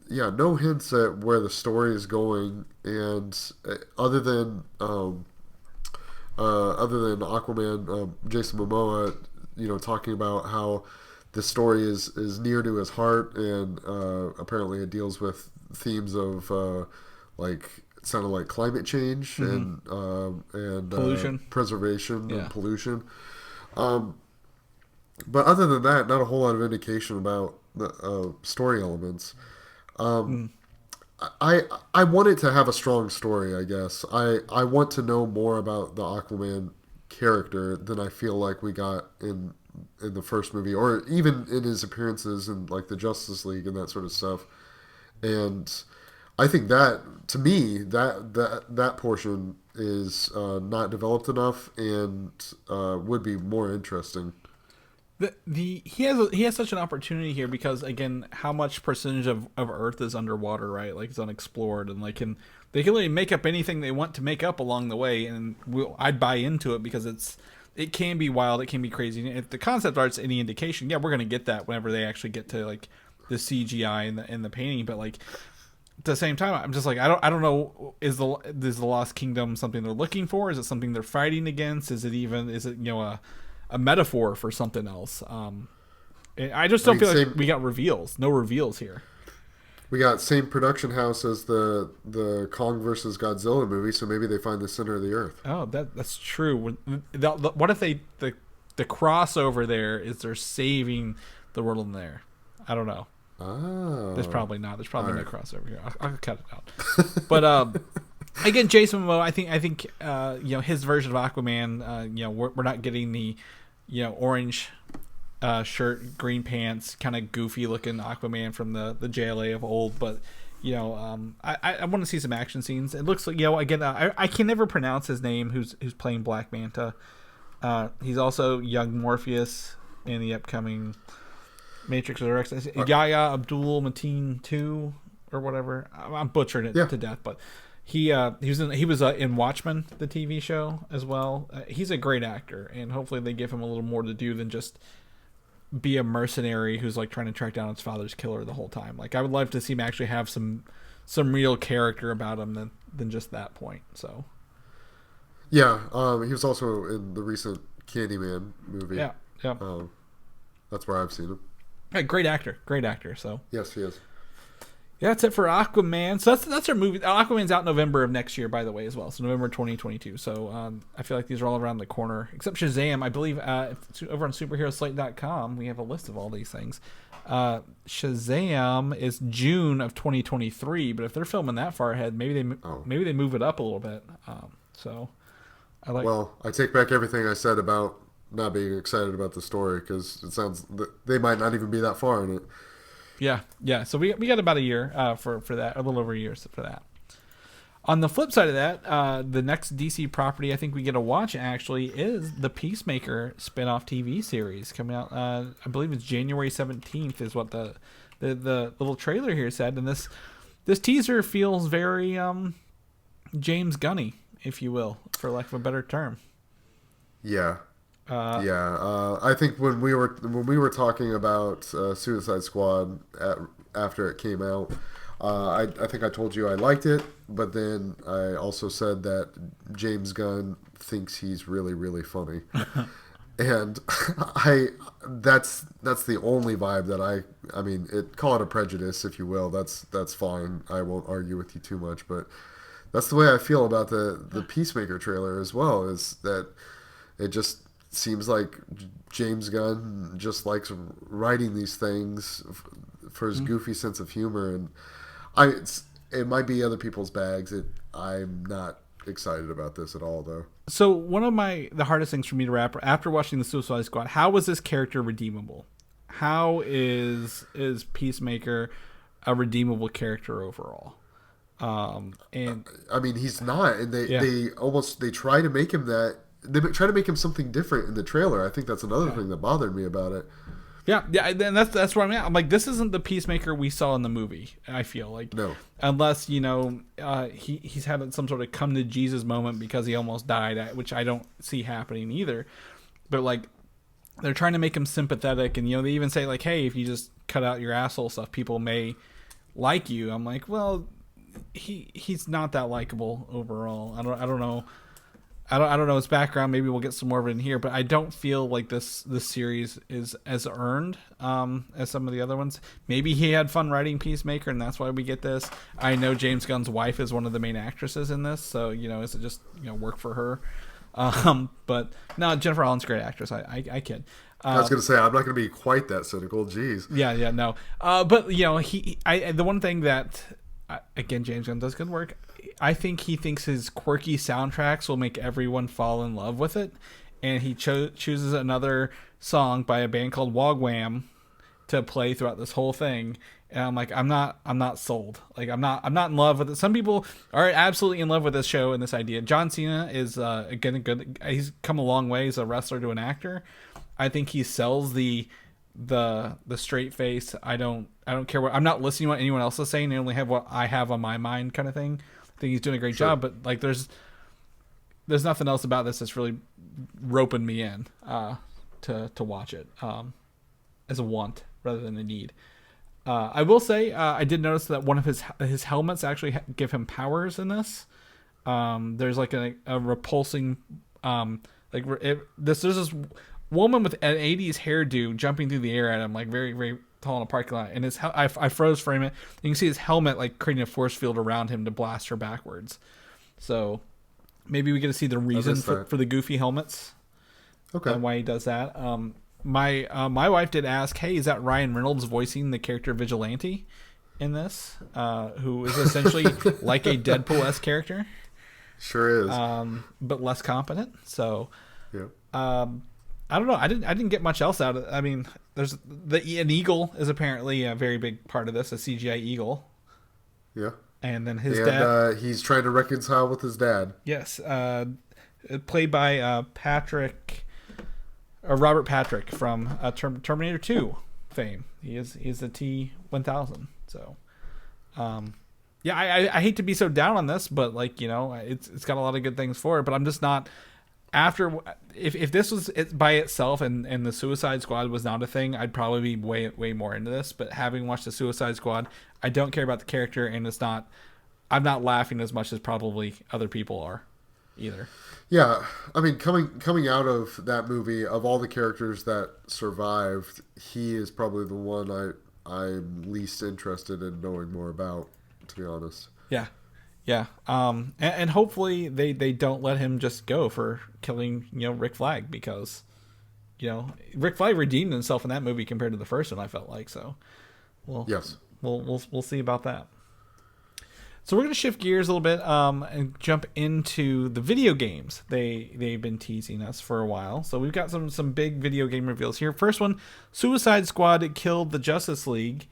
yeah, no hints at where the story is going, and other than Aquaman, Jason Momoa, talking about how the story is near to his heart, and apparently it deals with themes of like sounded like climate change and pollution, preservation, and pollution. But other than that, not a whole lot of indication about the story elements. I want it to have a strong story, I guess. I want to know more about the Aquaman character than I feel like we got in the first movie, or even in his appearances in like the Justice League and that sort of stuff. And I think that, to me, that portion is not developed enough and would be more interesting. He has such an opportunity here because, again, how much percentage of Earth is underwater, right? Like, it's unexplored, and they can really make up anything they want to make up along the way, and I'd buy into it because it can be wild, it can be crazy. If the concept art's any indication, yeah, we're gonna get that whenever they actually get to like the CGI and the painting, but like at the same time, I'm just like, I don't know, is the Lost Kingdom something they're looking for? Is it something they're fighting against? Is it a metaphor for something else? I just don't feel like we got reveals. No reveals here. We got same production house as the Kong versus Godzilla movie, so maybe they find the center of the Earth. Oh, that's true. What if the crossover there is they're saving the world in there? I don't know. Oh. There's probably not. There's probably no crossover here. I'll cut it out. But again, Jason Momoa, I think his version of Aquaman, we're not getting the orange shirt, green pants, kind of goofy looking Aquaman from the JLA of old, but I want to see some action scenes. It looks like again, I can never pronounce his name. Who's playing Black Manta? He's also young Morpheus in the upcoming Matrix Resurrections. Yahya Abdul Mateen 2 or whatever. I'm butchering it to death, but he was in Watchmen, the TV show, as well. He's a great actor, and hopefully they give him a little more to do than just be a mercenary who's like trying to track down his father's killer the whole time. Like, I would love to see him actually have some real character about him than just that point. So yeah, he was also in the recent Candyman movie. Yeah. That's where I've seen him. Yeah, great actor. So yes, he is. Yeah, that's it for Aquaman. So that's our movie. Aquaman's out November of next year, by the way, as well. So November 2022. So I feel like these are all around the corner, except Shazam. I believe over on SuperheroSlate.com we have a list of all these things. Shazam is June of 2023, but if they're filming that far ahead, maybe they move it up a little bit. So I like. Well, I take back everything I said about not being excited about the story, because it sounds they might not even be that far in it. Yeah. So we got about a year for that, a little over a year for that. On the flip side of that, the next DC property I think we get to watch actually is the Peacemaker spinoff TV series coming out. I believe it's January 17th is what the little trailer here said, and this teaser feels very James Gunny, if you will, for lack of a better term. Yeah. I think when we were talking about Suicide Squad after it came out, I think I told you I liked it, but then I also said that James Gunn thinks he's really, really funny, and that's the only vibe that I mean, call it a prejudice if you will. That's fine. I won't argue with you too much, but that's the way I feel about the Peacemaker trailer as well. Is that it just seems like James Gunn just likes writing these things for his goofy sense of humor, and it might be other people's bags. I'm not excited about this at all, though. So one of the hardest things for me to wrap after watching the Suicide Squad, how was this character redeemable? How is Peacemaker a redeemable character overall? And I mean, he's not, and they try to make him that. They try to make him something different in the trailer. I think that's another thing that bothered me about it. Yeah, and that's where I'm at. I'm like, this isn't the Peacemaker we saw in the movie. I feel like no, unless he's had some sort of come to Jesus moment because he almost died, which I don't see happening either. But like, they're trying to make him sympathetic, and they even say like, hey, if you just cut out your asshole stuff, people may like you. I'm like, well, he's not that likable overall. I don't know. I don't know his background. Maybe we'll get some more of it in here, but I don't feel like this series is as earned as some of the other ones. Maybe he had fun writing Peacemaker, and that's why we get this. I know James Gunn's wife is one of the main actresses in this, so is it just work for her? But no, Jennifer Holland's a great actress. I kid. I was going to say, I'm not going to be quite that cynical. Jeez. Yeah, no. But the one thing that again, James Gunn does good work. I think he thinks his quirky soundtracks will make everyone fall in love with it, and he chooses another song by a band called Wogwam to play throughout this whole thing. And I'm like, I'm not sold. Like, I'm not in love with it. Some people are absolutely in love with this show and this idea. John Cena is again good. He's come a long way as a wrestler to an actor. I think he sells the straight face. I don't care what. I'm not listening to what anyone else is saying. I only have what I have on my mind, kind of thing. I think he's doing a great job, but like there's nothing else about this that's really roping me in to watch it as a want rather than a need. I will say I did notice that one of his helmets actually give him powers in this. There's like a repulsing there's this woman with an 80s hairdo jumping through the air at him, like very, very tall in a parking lot, and I froze frame it. You can see his helmet like creating a force field around him to blast her backwards. So maybe we get to see the reason for the goofy helmets. Okay. And why he does that. My wife did ask, hey, is that Ryan Reynolds voicing the character Vigilante in this? Who is essentially like a Deadpool-esque character. Sure is. But less competent. So yeah. I don't know. I didn't get much else out of it. I mean, there's an eagle is apparently a very big part of this, a CGI eagle. Yeah. And then his dad. He's trying to reconcile with his dad. Yes. Played by Robert Patrick from Terminator 2 fame. He's the T-1000. So, yeah, I hate to be so down on this, but like it's got a lot of good things for it. But I'm just not. After if this was it by itself and the Suicide Squad was not a thing, I'd probably be way more into this. But having watched the Suicide Squad, I don't care about the character, and I'm not laughing as much as probably other people are, either. Yeah, I mean, coming out of that movie, of all the characters that survived, he is probably the one I'm least interested in knowing more about, to be honest. Yeah. Yeah, and hopefully they don't let him just go for killing Rick Flag, because Rick Flag redeemed himself in that movie compared to the first one. I felt like so. Well, yes, we'll see about that. So we're gonna shift gears a little bit and jump into the video games. They've been teasing us for a while, so we've got some big video game reveals here. First one, Suicide Squad killed the Justice League.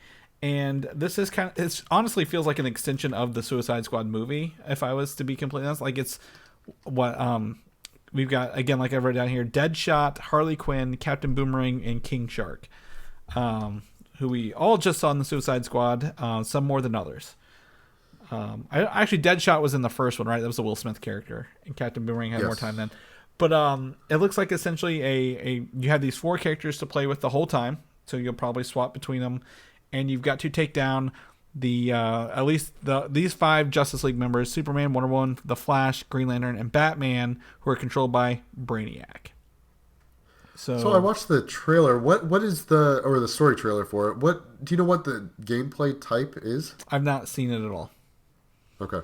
And this is it honestly feels like an extension of the Suicide Squad movie, if I was to be completely honest. Like it's what we've got, again, like I wrote down here, Deadshot, Harley Quinn, Captain Boomerang, and King Shark, who we all just saw in the Suicide Squad, some more than others. Actually, Deadshot was in the first one, right? That was the Will Smith character, and Captain Boomerang had more time then. But it looks like essentially you have these 4 characters to play with the whole time, so you'll probably swap between them. And you've got to take down at least these 5 Justice League members: Superman, Wonder Woman, The Flash, Green Lantern, and Batman, who are controlled by Brainiac. So I watched the trailer. What is the story trailer for it? What do you know what the gameplay type is? I've not seen it at all. Okay.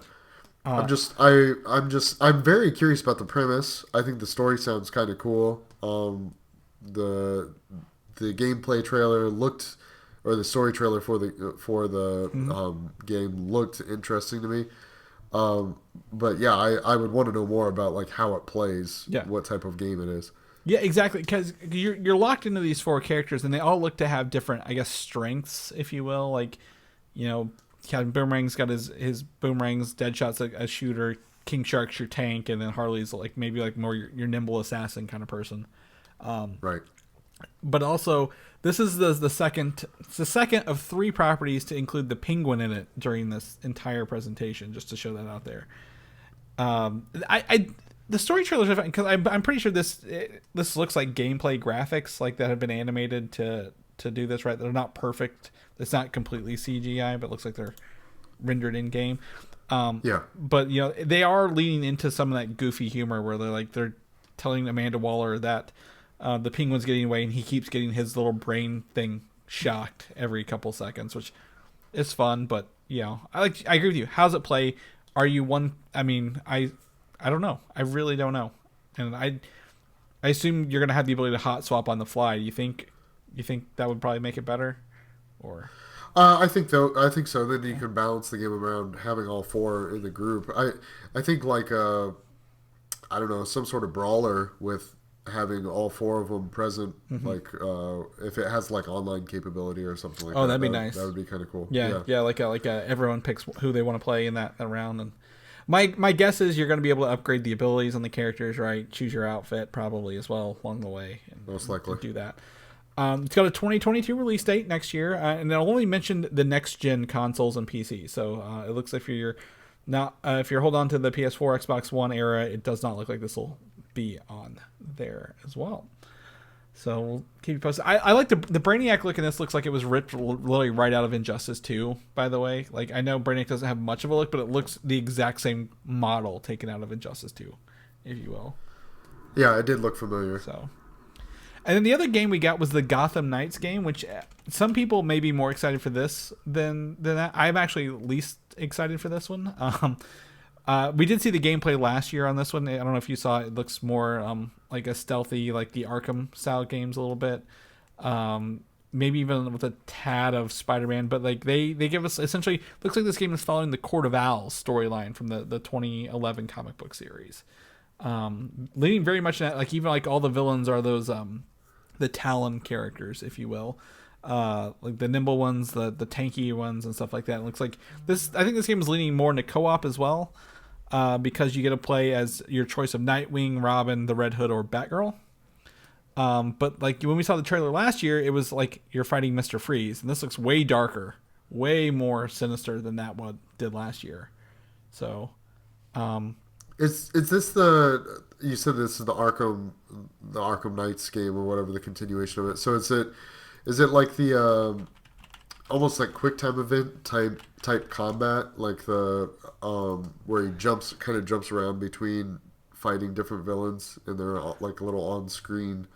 I'm very curious about the premise. I think the story sounds kind of cool. The gameplay trailer looked, or the story trailer for the game looked interesting to me. But yeah, I would want to know more about like how it plays, what type of game it is. Yeah, exactly, because you're locked into these 4 characters, and they all look to have different, I guess, strengths, if you will. Like, Captain Boomerang's got his boomerangs, Deadshot's a shooter, King Shark's your tank, and then Harley's like maybe like more your nimble assassin kind of person. Right. But also, this is the second of 3 properties to include the Penguin in it during this entire presentation, just to show that out there. The story trailers are fun because I'm pretty sure this looks like gameplay graphics like that have been animated to do this, right? They're not perfect. It's not completely CGI, but it looks like they're rendered in game. Yeah. But they are leaning into some of that goofy humor where they're telling Amanda Waller that the Penguin's getting away, and he keeps getting his little brain thing shocked every couple seconds, which is fun. But I agree with you. How's it play? Are you one? I mean, I don't know. I really don't know, and I assume you're gonna have the ability to hot swap on the fly. You think that would probably make it better, or? I think so. Then you can balance the game around having all four in the group. I think like I don't know, some sort of brawler with having all four of them present. Like if it has like online capability or something like that. Oh, that'd be nice. That would be kind of cool. Yeah. Like everyone picks who they want to play in that round. And my guess is you're going to be able to upgrade the abilities on the characters, right? Choose your outfit probably as well along the way. And most likely do that. It's got a 2022 release date next year, and they'll only mention the next gen consoles and PC. So it looks like if you're hold on to the PS4, Xbox One era, it does not look like this will be on there as well. So we'll keep you posted. I like the Brainiac look in this. Looks like it was ripped literally right out of Injustice 2. By the way, like I know Brainiac doesn't have much of a look, but it looks the exact same model taken out of Injustice 2, if you will. Yeah, it did look familiar. So. And then the other game we got was the Gotham Knights game, which some people may be more excited for this than that. I'm actually least excited for this one. We did see the gameplay last year on this one. I don't know if you saw it. It looks more like a stealthy, like the Arkham style games a little bit. Maybe even with a tad of Spider-Man. But like they give us essentially, looks like this game is following the Court of Owls storyline from the 2011 comic book series. Leaning very much in that, like even like all the villains are those the Talon characters, if you will, like the nimble ones, the tanky ones, and stuff like that. It looks like this. I think this game is leaning more into co-op as well, because you get to play as your choice of Nightwing, Robin, the Red Hood, or Batgirl. But like when we saw the trailer last year, it was like you're fighting Mr. Freeze, and this looks way darker, way more sinister than that one did last year. So. Is this you said this is the Arkham Knights game or whatever, the continuation of it? So is it like the almost like quick time event type combat, like the where he jumps around between fighting different villains, and they're like a little on screen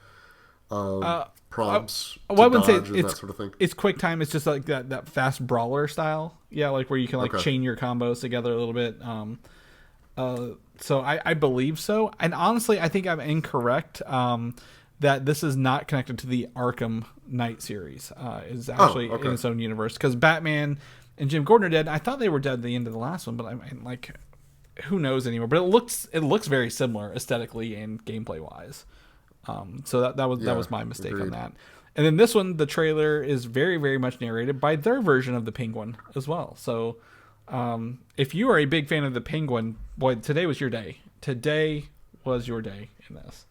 prompts to I wouldn't say dodge and it's that sort of thing. It's quick time. It's just like that fast brawler style. Yeah, like where you can like chain your combos together a little bit. So I believe so. And honestly, I think I'm incorrect that this is not connected to the Arkham Knight series. Is actually in its own universe. Because Batman and Jim Gordon are dead. I thought they were dead at the end of the last one, but I mean, like, who knows anymore? But it looks very similar aesthetically and gameplay wise. So that was my mistake on that. And then this one, the trailer is very, very much narrated by their version of the Penguin as well. So if you are a big fan of the Penguin, boy, today was your day. Today was your day in this.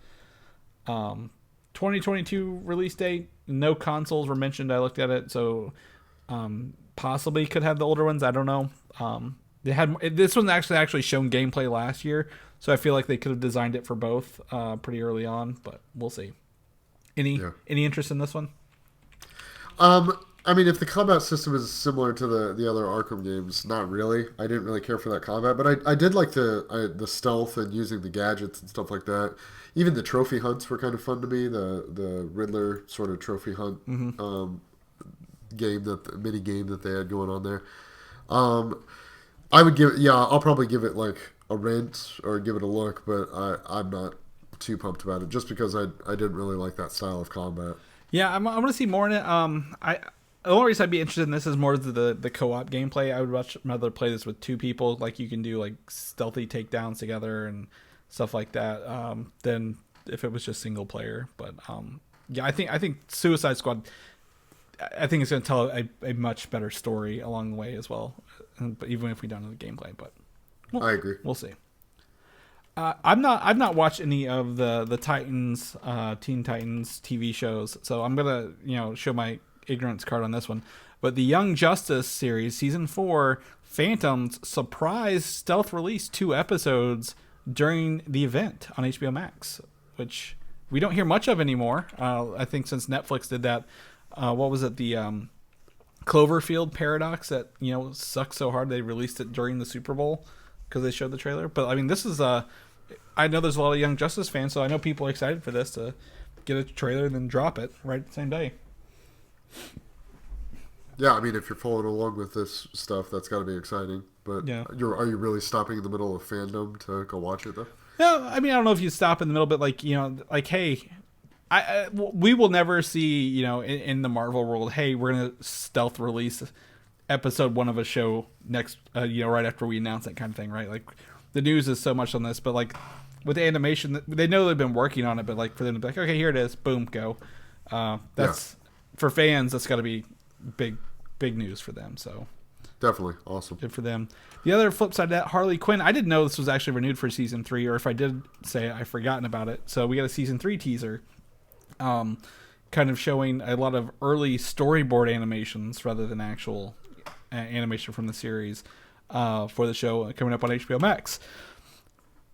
2022 release date. No consoles were mentioned. I looked at it, so possibly could have the older ones. I don't know. This one's actually shown gameplay last year, so I feel like they could have designed it for both pretty early on, but we'll see. Any interest in this one? I mean, if the combat system is similar to the other Arkham games, not really. I didn't really care for that combat, but I did like the stealth and using the gadgets and stuff like that. Even the trophy hunts were kind of fun to me. The Riddler sort of trophy hunt mini game that they had going on there. I would I'll probably give it like a rent or give it a look, but I'm not too pumped about it just because I didn't really like that style of combat. Yeah, I'm going to see more in it. The only reason I'd be interested in this is more the co-op gameplay. I would much rather play this with two people, like you can do like stealthy takedowns together and stuff like that, than if it was just single player. But yeah, I think Suicide Squad, I think it's going to tell a much better story along the way as well. But even if we don't know the gameplay, but I agree. We'll see. I've not watched any of the Titans, Teen Titans TV shows, so I'm gonna show my ignorance card on this one. But the Young Justice series season 4 Phantoms surprise stealth released 2 episodes during the event on HBO Max, which we don't hear much of anymore. I think since Netflix did that, what was it, the Cloverfield paradox that sucks so hard they released it during the Super Bowl because they showed the trailer. But I mean, this is I know there's a lot of Young Justice fans, so I know people are excited for this to get a trailer and then drop it right the same day. Yeah, I mean, if you're following along with this stuff, that's got to be exciting. But yeah. Are you really stopping in the middle of fandom to go watch it, though? No, I mean, I don't know if you stop in the middle, but hey, we will never see, in the Marvel world, hey, we're going to stealth release episode 1 of a show next, right after we announce that kind of thing, right? Like, the news is so much on this, but, like, with the animation, they know they've been working on it, but, like, for them to be like, okay, here it is, boom, go. For fans, that's got to be big news for them, so. Definitely. Awesome. Good for them. The other flip side of that, Harley Quinn, I didn't know this was actually renewed for season 3, or if I did say it, I've forgotten about it. So we got a season 3 teaser, kind of showing a lot of early storyboard animations rather than actual animation from the series for the show coming up on HBO Max.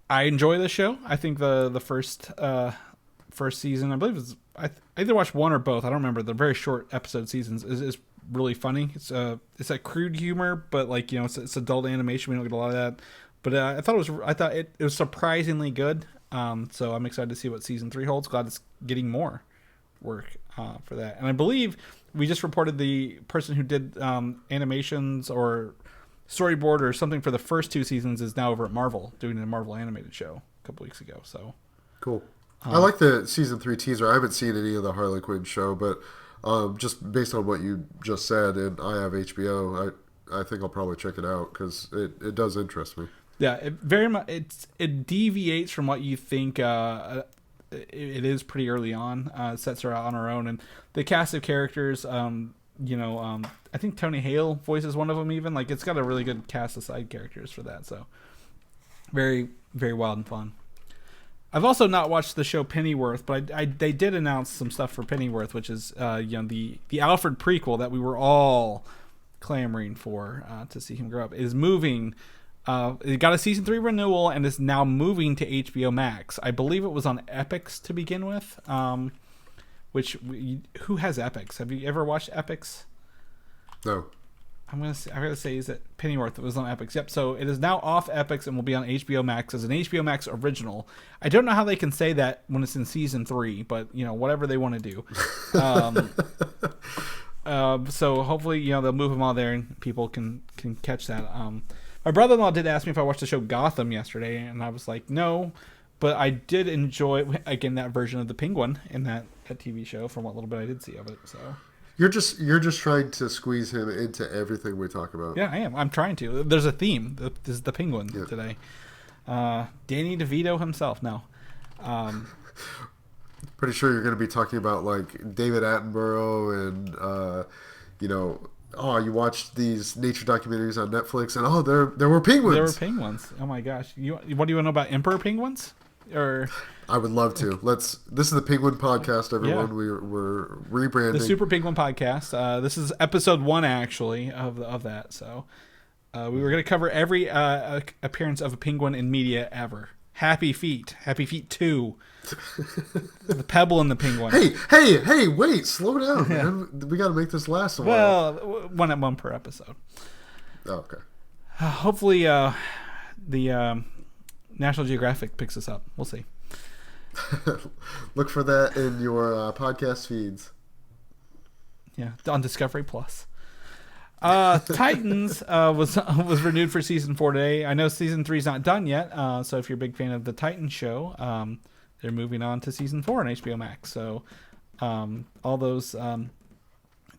I enjoy the show. I think the first season, I believe I either watched one or both. I don't remember. The very short episode seasons is really funny. It's that crude humor, but like it's adult animation. We don't get a lot of that, but I thought it was surprisingly good. So I'm excited to see what season 3 holds. Glad it's getting more work for that. And I believe we just reported the person who did animations or storyboard or something for the first 2 seasons is now over at Marvel doing a Marvel animated show a couple weeks ago. So cool. I like the season 3 teaser. I haven't seen any of the Harley Quinn show, but just based on what you just said, and I have HBO, I think I'll probably check it out because it does interest me. Yeah, it very much it deviates from what you think it is pretty early on. It sets her out on her own, and the cast of characters, I think Tony Hale voices one of them. Even like it's got a really good cast of side characters for that. So very, very wild and fun. I've also not watched the show Pennyworth, but they did announce some stuff for Pennyworth, which is the Alfred prequel that we were all clamoring for to see him grow up. Is moving. It got a season 3 renewal and is now moving to HBO Max. I believe it was on Epix to begin with. Who has Epix? Have you ever watched Epix? No. I'm gonna say is it Pennyworth? It was on Epix. Yep. So it is now off Epix and will be on HBO Max as an HBO Max original. I don't know how they can say that when it's in season 3, but whatever they want to do. So hopefully they'll move them all there and people can catch that. My brother-in-law did ask me if I watched the show Gotham yesterday, and I was like no, but I did enjoy again that version of the Penguin in that TV show from what little bit I did see of it. So. You're just trying to squeeze him into everything we talk about. Yeah, I am. I'm trying to. There's a theme. This is the Penguin today. Danny DeVito himself. No. Pretty sure you're going to be talking about like David Attenborough and you watched these nature documentaries on Netflix and there were penguins. There were penguins. Oh my gosh. What do you want to know about emperor penguins? Or I would love to. This is the Penguin Podcast, everyone. Yeah. We're rebranding. The Super Penguin Podcast. This is episode 1 actually of that. So we were going to cover every appearance of a penguin in media ever. Happy Feet 2. The Pebble and the Penguin. Hey, wait, slow down, man. We got to make this last a while. Well, one per episode. Oh, okay. Hopefully the National Geographic picks us up. We'll see. Look for that in your podcast feeds. Yeah, on Discovery Plus. Titans was renewed for season 4 today. I know season 3 is not done yet, so if you're a big fan of the Titans show, they're moving on to season 4 on HBO Max. So all those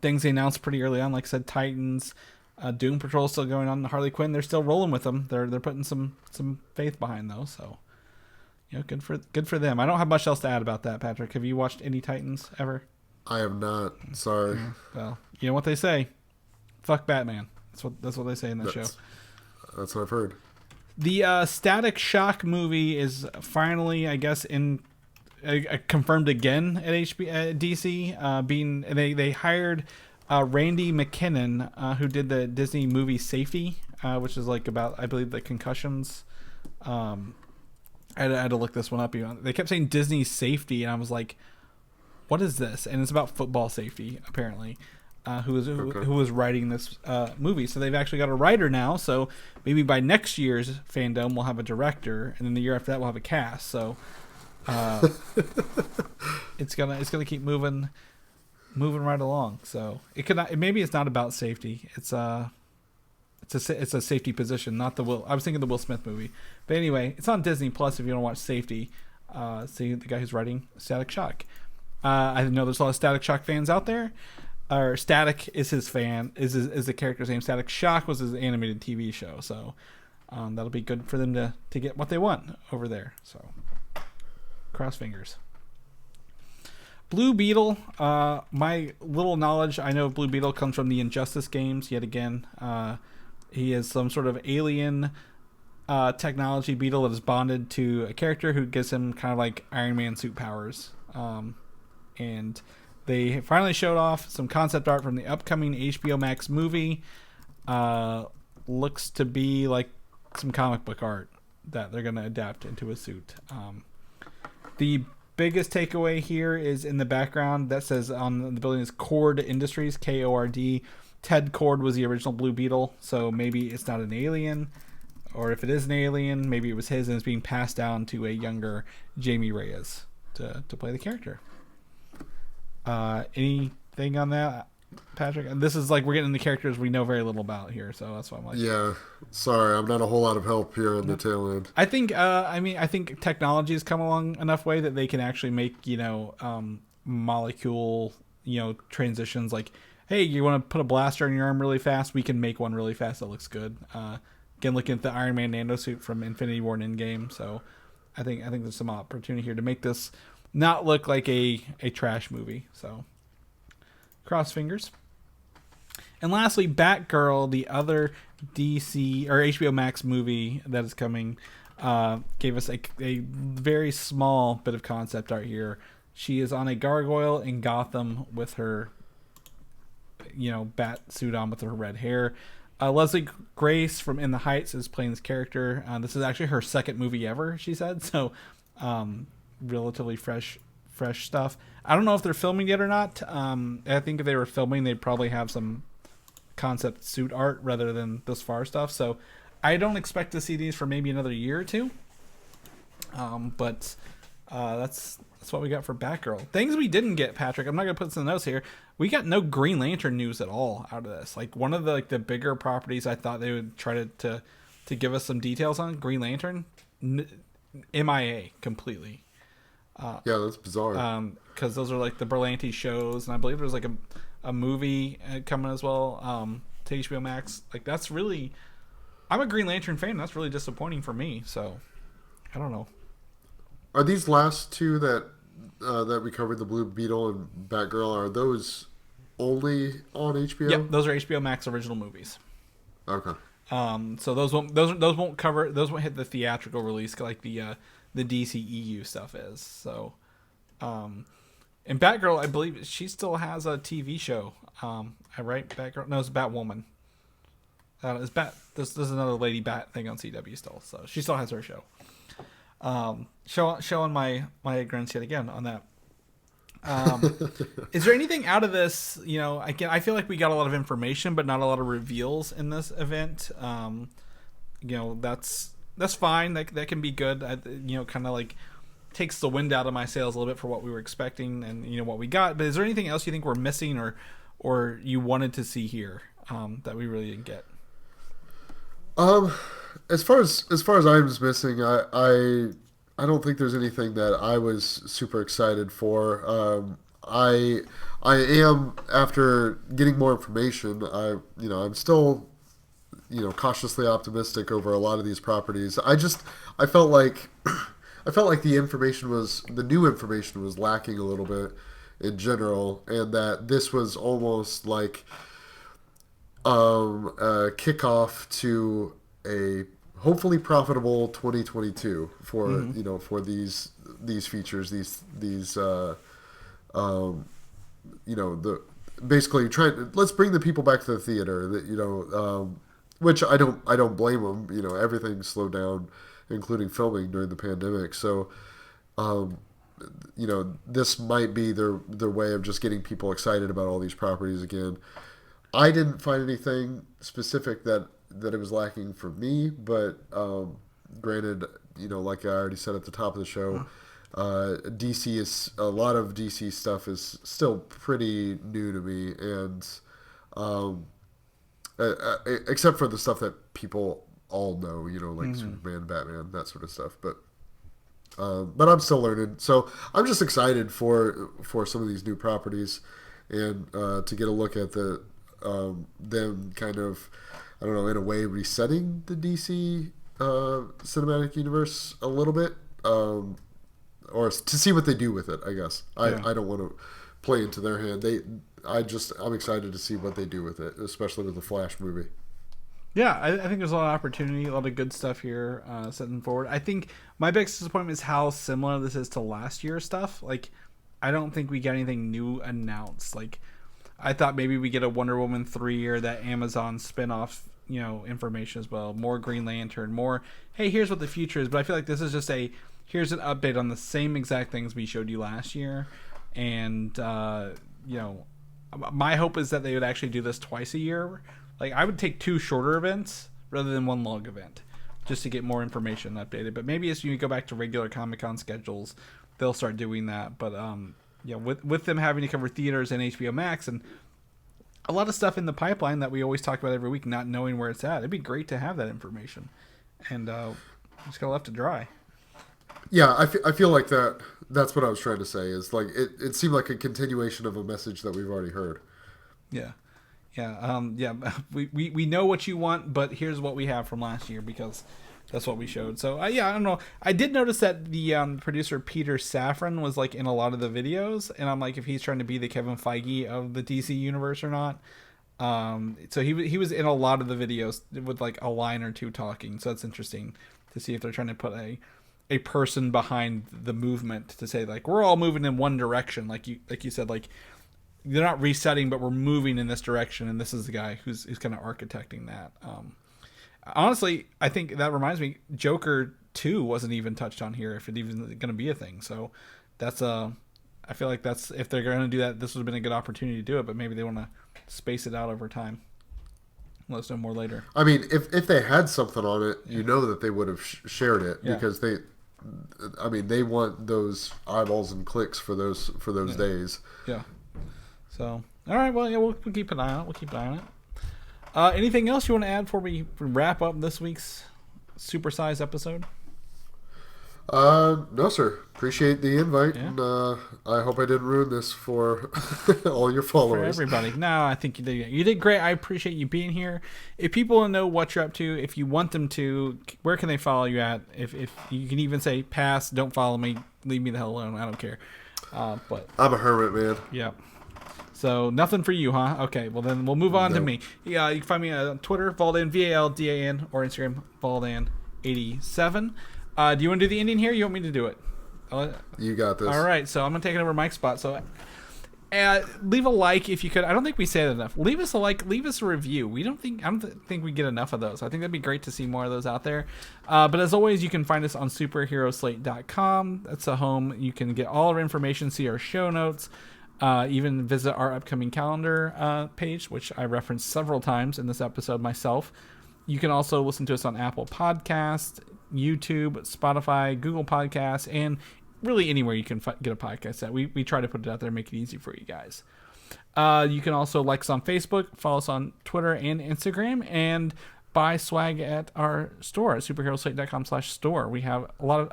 things they announced pretty early on, like I said, Titans, Doom Patrol is still going on. Harley Quinn, they're still rolling with them. They're putting some faith behind those. So good for them. I don't have much else to add about that. Patrick, have you watched any Titans ever? I have not. Sorry. Yeah, well, you know what they say. Fuck Batman. That's what they say in that show. That's what I've heard. The Static Shock movie is finally, I guess, confirmed again at DC. They hired Randy McKinnon, who did the Disney movie Safety, which is like about, I believe, the concussions. I had to look this one up. They kept saying Disney Safety, and I was like, what is this? And it's about football safety, apparently. who was writing this movie. So they've actually got a writer now. So maybe by next year's fandom we'll have a director, and then the year after that we'll have a cast. So it's gonna keep moving right along. So maybe it's not about safety. It's a safety position, not the Will. I was thinking the Will Smith movie, but anyway, it's on Disney Plus if you want to watch Safety. See the guy who's writing Static Shock. I know there's a lot of Static Shock fans out there. Or Static is his fan, is the character's name. Static Shock was his animated TV show, so that'll be good for them to get what they want over there. So cross fingers. Blue Beetle, my little knowledge I know of Blue Beetle comes from the Injustice games yet again. He is some sort of alien technology beetle that is bonded to a character who gives him kind of like Iron Man suit powers. And they finally showed off some concept art from the upcoming HBO Max movie. Looks to be like some comic book art that they're going to adapt into a suit. The biggest takeaway here is in the background that says on the building is Cord Industries, Kord. Ted Cord was the original Blue Beetle, so maybe it's not an alien, or if it is an alien, maybe it was his and it's being passed down to a younger Jamie Reyes to play the character. Anything on that, Patrick? And this is like we're getting the characters we know very little about here, so that's why I'm like, yeah. Sorry, I'm not a whole lot of help here on the tail end. I think, I think technology has come along enough way that they can actually make molecule transitions. Like, hey, you want to put a blaster on your arm really fast? We can make one really fast that looks good. Again, looking at the Iron Man nano suit from Infinity War and Endgame, so I think there's some opportunity here to make this not look like a trash movie. So cross fingers. And lastly, Batgirl, the other DC or HBO Max movie that is coming, gave us a very small bit of concept art here. She is on a gargoyle in Gotham with her bat suit on with her red hair. Leslie Grace from In the Heights is playing this character. This is actually her second movie ever, she said. So relatively fresh stuff. I don't know if they're filming yet or not. I think if they were filming, they'd probably have some concept suit art rather than this far stuff. So I don't expect to see these for maybe another year or two. But that's what we got for Batgirl. Things we didn't get, Patrick. I'm not gonna put this in the notes here. We got no Green Lantern news at all out of this. Like one of the bigger properties I thought they would try to give us some details on, Green Lantern, MIA completely. Yeah, that's bizarre. Because those are like the Berlanti shows, and I believe there's like a movie coming as well to HBO Max. Like that's really, I'm a Green Lantern fan. That's really disappointing for me. So I don't know. Are these last two that we covered, the Blue Beetle and Batgirl, are those only on HBO? Yep, those are HBO Max original movies. Okay. So those won't hit the theatrical release like the DCEU stuff is. So, and Batgirl, I believe she still has a TV show. Right? Batgirl? No, it's Batwoman. This is another Lady Bat thing on CW still. So she still has her show. Showing my ignorance yet again on that. Is there anything out of this? Again, I feel like we got a lot of information, but not a lot of reveals in this event. That's fine. That can be good. Kind of like takes the wind out of my sails a little bit for what we were expecting and what we got. But is there anything else you think we're missing or you wanted to see here that we really didn't get? As far as I was missing, I don't think there's anything that I was super excited for. I am, after getting more information, I'm still cautiously optimistic over a lot of these properties. I felt like the new information was lacking a little bit in general, and that this was almost like a kickoff to a hopefully profitable 2022 for for these features, basically let's bring the people back to the theater, which I don't blame them. Everything slowed down, including filming during the pandemic. So this might be their way of just getting people excited about all these properties again. I didn't find anything specific that it was lacking for me, but granted, like I already said at the top of the show, DC is a lot of DC stuff is still pretty new to me, and except for the stuff that people all know, like Superman, Batman, that sort of stuff, but I'm still learning, so I'm just excited for some of these new properties, and to get a look at them kind of, I don't know, in a way resetting the DC cinematic universe a little bit, or to see what they do with it. I guess I don't want to play into their hand. I'm excited to see what they do with it, especially with the Flash movie. Yeah, I think there's a lot of opportunity, a lot of good stuff here setting forward. I think my biggest disappointment is how similar this is to last year's stuff. Like, I don't think we get anything new announced. Like, I thought maybe we get a Wonder Woman 3 or that Amazon spinoff, information as well. More Green Lantern, more, hey, here's what the future is. But I feel like this is just here's an update on the same exact things we showed you last year. And, my hope is that they would actually do this twice a year. Like, I would take 2 shorter events rather than 1 long event just to get more information updated. But maybe as you go back to regular Comic-Con schedules, they'll start doing that. But, with them having to cover theaters and HBO Max and a lot of stuff in the pipeline that we always talk about every week, not knowing where it's at, it'd be great to have that information. And just got left to dry. Yeah, I feel like that's what I was trying to say, is like it seemed like a continuation of a message that we've already heard. Yeah. We know what you want, but here's what we have from last year because that's what we showed. So I don't know. I did notice that the producer Peter Safran was like in a lot of the videos, and I'm like, if he's trying to be the Kevin Feige of the DC universe or not. So he was in a lot of the videos with like a line or two talking. So that's interesting to see if they're trying to put a person behind the movement to say like we're all moving in one direction, like you said, like. They're not resetting, but we're moving in this direction, and this is the guy who's kind of architecting that. Honestly, I think that reminds me, Joker 2 wasn't even touched on here, if it even going to be a thing. So that's I feel like that's, if they're going to do that, this would have been a good opportunity to do it, but maybe they want to space it out over time. Let us know more later. I mean, if they had something on it, that they would have shared it, because they want those eyeballs and clicks for those days. Yeah. So, all right, well, yeah, we'll keep an eye on it. Anything else you want to add before we wrap up this week's supersized episode? No, sir. Appreciate the invite, and I hope I didn't ruin this for all your followers. For everybody. No, I think you did great. I appreciate you being here. If people want to know what you're up to, if you want them to, where can they follow you at? If you can even say, pass, don't follow me, leave me the hell alone. I don't care. But I'm a hermit, man. Yeah. So nothing for you, huh? Okay, well then we'll move on to me. Yeah, you can find me on Twitter, Valdan, VALDAN, or Instagram, Valdan87. Do you want to do the ending here? Or you want me to do it? You got this. All right, so I'm gonna take it over Mike's spot. So, leave a like if you could. I don't think we say that enough. Leave us a like. Leave us a review. I don't think we get enough of those. I think that'd be great to see more of those out there. But as always, you can find us on superheroslate.com. That's the home. You can get all our information, see our show notes. Even visit our upcoming calendar page, which I referenced several times in this episode myself. You can also listen to us on Apple Podcasts, YouTube, Spotify, Google Podcasts, and really anywhere you can get a podcast at. We try to put it out there and make it easy for you guys. You can also like us on Facebook, follow us on Twitter and Instagram, and buy swag at our store at superheroslate.com/store. We have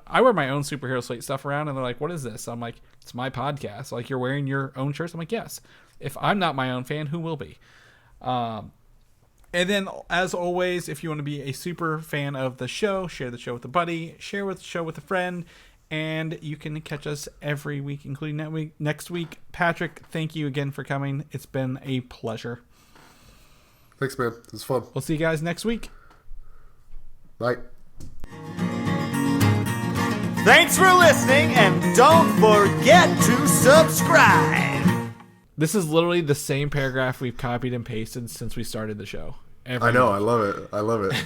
I wear my own Superhero Slate stuff around, and they're like, what is this? I'm like, it's my podcast. Like, you're wearing your own shirts? I'm like, yes. If I'm not my own fan, who will be? And then, as always, if you want to be a super fan of the show, share the show with a buddy, share the show with a friend, and you can catch us every week, including next week. Patrick, thank you again for coming. It's been a pleasure. Thanks, man. It was fun. We'll see you guys next week. Bye. Thanks for listening, and don't forget to subscribe. This is literally the same paragraph we've copied and pasted since we started the show. I know. I love it.